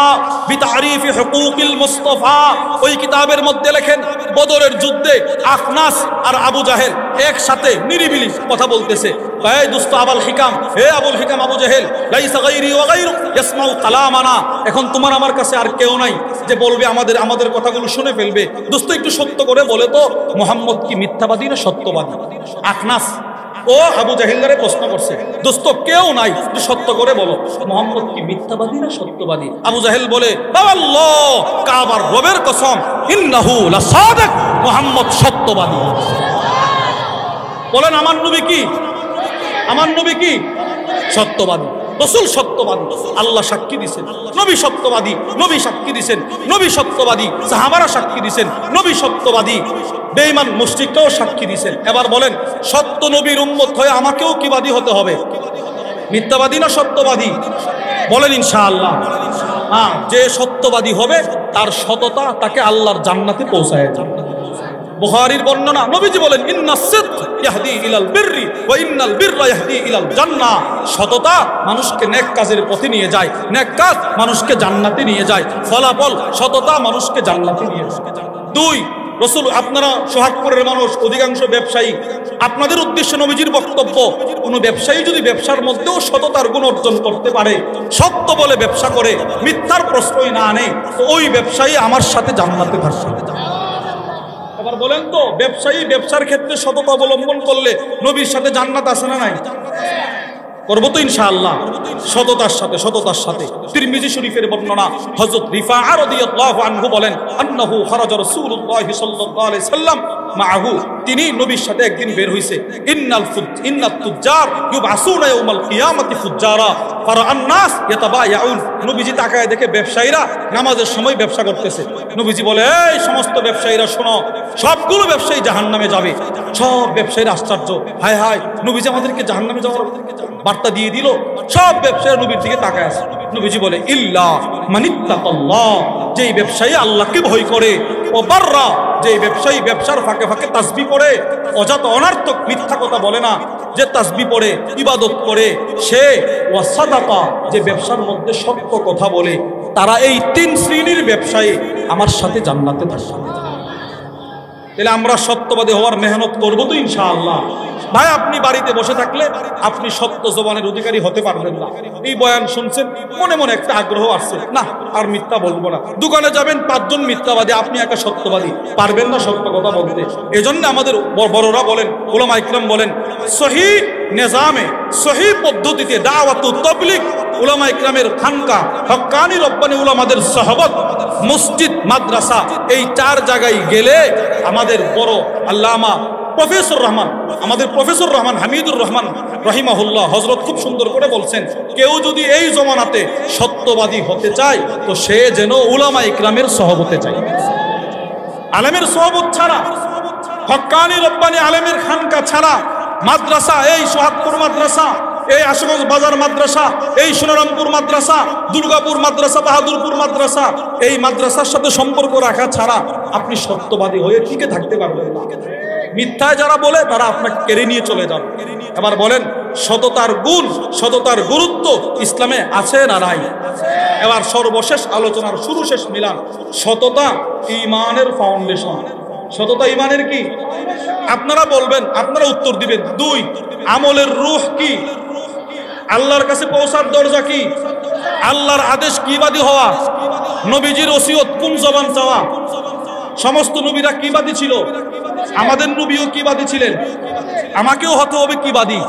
বিতারিফি হুকুকিল মুস্তাফা, ওই কিতাবের মধ্যে লেখেন, বদরের যুদ্ধে আখনাস আর আবু জাহেল একসাথে নিরিবিলি কথা বলতেছে। এই দোস্ত আবুল হিকাম, হে আবুল হিকাম আবু জাহেল, লাইসা গায়রি ওয়া গায়রুক ইয়াসমাউ কালামানা, এখন তোমার আমার কাছে আর কেউ নাই যে বলবে আমাদের কথাগুলো শুনে ফেলবে। দোস্ত একটু সত্য করে বলে তো, মুহাম্মদ কি মিথ্যাবাদী না সত্যবাদী? আখনাস ও আবু জাহেলরে প্রশ্ন করছে, দোস্ত কেউ নাই, একটু সত্য করে বলো, মুহাম্মদ কি মিথ্যাবাদী না সত্যবাদী? আবু জাহেল বলে, আল্লাহ কাবার রবের কসম, ইন্নাহু লাসাদিক, মুহাম্মদ সত্যবাদী। বলেন আমার নবী কি? আমার নবী কি? সত্যবাদী। রাসূল সত্যবাদী, আল্লাহ সাক্ষী দিয়েছেন। নবী সত্যবাদী, নবী সাক্ষী দিয়েছেন। নবী সত্যবাদী, সাহাবারা সাক্ষী দিয়েছেন। নবী সত্যবাদী, বেঈমান মুশরিকরাও সাক্ষী দিয়েছেন। এবার বলেন, সত্য নবীর উম্মত হয়ে আমাকেও কি বাদী হতে হবে? মিথ্যাবাদী না সত্যবাদী? বলেন ইনশাআল্লাহ। হ্যাঁ, যে সত্যবাদী হবে তার সততা তাকে আল্লাহর জান্নাতে পৌঁছায় যাবে। বুখারীর বর্ণনা, নবীজি বলেন, ইন্নাস সিদক ইয়াহদি ইলাল বিররি ওয়া ইন্নাল বিররা ইয়াহদি ইলাল জান্নাহ। সততা মানুষকে নেক কাজের পথে নিয়ে যায়, নেক কাজ মানুষকে জান্নাতে নিয়ে যায়। ফলাফল, সততা মানুষকে জান্নাতে নিয়ে যায়। 2, রাসূল, আপনারা সোহাগপুরের মানুষ, অধিকাংশ ব্যবসায়ী, আপনাদের উদ্দেশ্যে নবীজির বক্তব্য, কোন ব্যবসায়ী যদি ব্যবসার মধ্যেও সততার গুণ অর্জন করতে পারে, সত্য বলে ব্যবসা করে, মিথ্যার প্রশ্রয় না আনে, তো ওই ব্যবসায়ী আমার সাথে জান্নাতে থাকবে। এবার বলেন তো, ব্যবসায়ী ব্যবসার ক্ষেত্রে সততা অবলম্বন করলে নবীর সাথে জান্নাত আছে না নাই? করবো তো ইনশাআল্লাহ, সততার সাথে, সততার সাথে। তিরমিজি শরীফের বর্ণনা, হযরত রিফাআ রাদিয়াল্লাহু আনহু বলেন, আন্নাহু খারাজা রাসূলুল্লাহ সাল্লাল্লাহু আলাইহি সাল্লাম মাআহু, তিনি নবীর সাথে একদিন বের হইছে। ইন্নাত তুজ্জার ইউবআসুনা ইয়াউমাল কিয়ামাতি ফুজ্জারা ফারাআন নাস ইয়াতাবায়াউন। নবীজি তাকায় দেখে ব্যবসায়ীরা নামাজের সময় ব্যবসা করতেছে। নবীজি বলে, এই সমস্ত ব্যবসায়ীরা শোনো, সবগুলো ব্যবসায়ী জাহান্নামে যাবে। সব ব্যবসায়ীরা আশ্চর্য, হায় হায়, নবীজি আমাদেরকে জাহান্নামে যাওয়ার বার্তা দিয়ে দিল। সব ব্যবসায়ী নবীর দিকে তাকায় আছে। নবীজি বলে, ইল্লা মানিত্তাকাল্লাহ, যেই ব্যবসায়ী আল্লাহকে ভয় করে, ও বাররা, যেই ব্যবসায়ী ব্যবসার ফাঁকে ফাঁকে তাসবিহ পড়ে, অযথা অনার্থক মিথ্যা কথা বলে না, যে তাসবিহ পড়ে, ইবাদত করে সে, ও সাদাকা, যে ব্যবসার মধ্যে সত্য কথা বলে, তারা এই 3 শ্রেণীর ব্যবসায়ী আমার সাথে জান্নাতে থাকবে। তাহলে আমরা সত্যবাদী হওয়ার মেহনত করবো তো ইনশাআল্লাহ। ভাই, আপনি বাড়িতে বসে থাকলে আপনি সত্য জবানের অধিকারী হতে পারবেন না। এই বয়ান শুনছেন, মনে মনে একটা আগ্রহ আসছে, না আর মিথ্যা বলবো না। দোকানে যাবেন, 5 জন মিথ্যাবাদী, আপনি একা সত্যবাদী, পারবেন না সত্য কথা বলতে। এজন্য আমাদের বড়রা বলেন, উলামা ইকরাম বলেন, সহিহ নিজামে, সহিহ পদ্ধতিতে দাওয়াত ও তাবলীগ, উলামা ইকরামের খানকা, হক্কানি রব্বানি উলামাদের সহবত, মসজিদ, মাদ্রাসা, এই 4 জায়গায় গেলে আমাদের বড় আল্লামা প্রফেসর রহমান, আমাদের প্রফেসর রহমান হামিদুর রহমান রহিমাহুল্লাহ হযরত খুব সুন্দর করে বলছেন, কেউ যদি এই জমানাতে সত্যবাদী হতে চায় তো সে যেন উলামা ইকরামের সহবতে চায়। আলেমের সহবত ছাড়া, হক্কানি রব্বানি আলেমের খানকা ছাড়া, মাদ্রাসা, এই সোহাগপুর মাদ্রাসা, এই আশুগঞ্জ বাজার মাদ্রাসা, এই সোনারামপুর মাদ্রাসা, দুর্গাপুর মাদ্রাসা, বাহাদুরপুর মাদ্রাসা, এই মাদ্রাসার সাথে সম্পর্ক রাখা ছাড়া আপনি সত্যবাদী হয়ে টিকে থাকতে পারবেন না। মিথ্যায় যারা বলে তারা আপনাকে কেড়ে নিয়ে চলে যাবে। এবার বলেন, সততার গুণ, সততার গুরুত্ব ইসলামে আছে না নাই? এবার সর্বশেষ আলোচনার শুরু শেষ মিলান। সততা ঈমানের ফাউন্ডেশন। সততা ঈমানের কি? আপনারা বলবেন, আপনারা উত্তর দিবেন। 2, আমলের রূহ কি? আল্লাহর কাছে পৌঁছার দরজা কি? আল্লাহর আদেশ কিবাদী হওয়া, নবীজির ওসিয়ত কোন জবান চাওয়া। সমস্ত নবীরা কিবাদী ছিল, আমাদের নবীও কিবাদী ছিলেন, আমাকেও হতে হবে কিবাদী।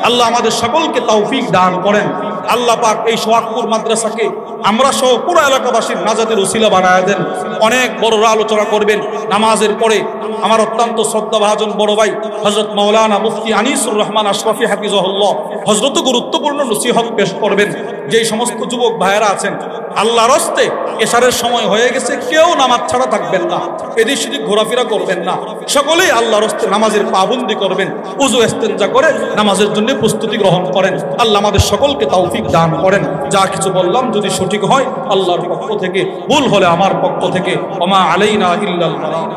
আল্লাহ আমাদের সকলকে তৌফিক দান করেন। আল্লাহ পাক এই সোহাগপুর মাদ্রাসাকে আমরা সহ পুরো এলাকাবাসীর নাজাতের উসিলা বানায় দেন। অনেক বড়রা আলোচনা করবেন। নামাজের পরে আমার অত্যন্ত শ্রদ্ধাভাজন বড় ভাই হযরত মাওলানা মুফতি আনিসুর রহমান আশরাফি হাফিজাহুল্লাহ হযরত গুরুত্বপূর্ণ নসিহত পেশ করবেন। যেই সমস্ত যুবক ভাইয়েরা আছেন, আল্লাহর হস্তে এশারের সময় হয়ে গেছে, কেউ নামাজ ছাড়া থাকবেন না, এদিক সেদিক ঘোরাফেরা করবেন না, সকলেই আল্লাহর হস্তে নামাজের পাবন্দি করবেন। উযু ইস্তেনজা করে নামাজের জন্য প্রস্তুতি গ্রহণ করেন। আল্লাহ আমাদের সকলকে তৌফিক দান করেন। যা কিছু বললাম যদি সঠিক হয় আল্লাহর পক্ষ থেকে, ভুল হলে আমার পক্ষ থেকে। ওমা আলাইনা ইল্লাল বালাগ।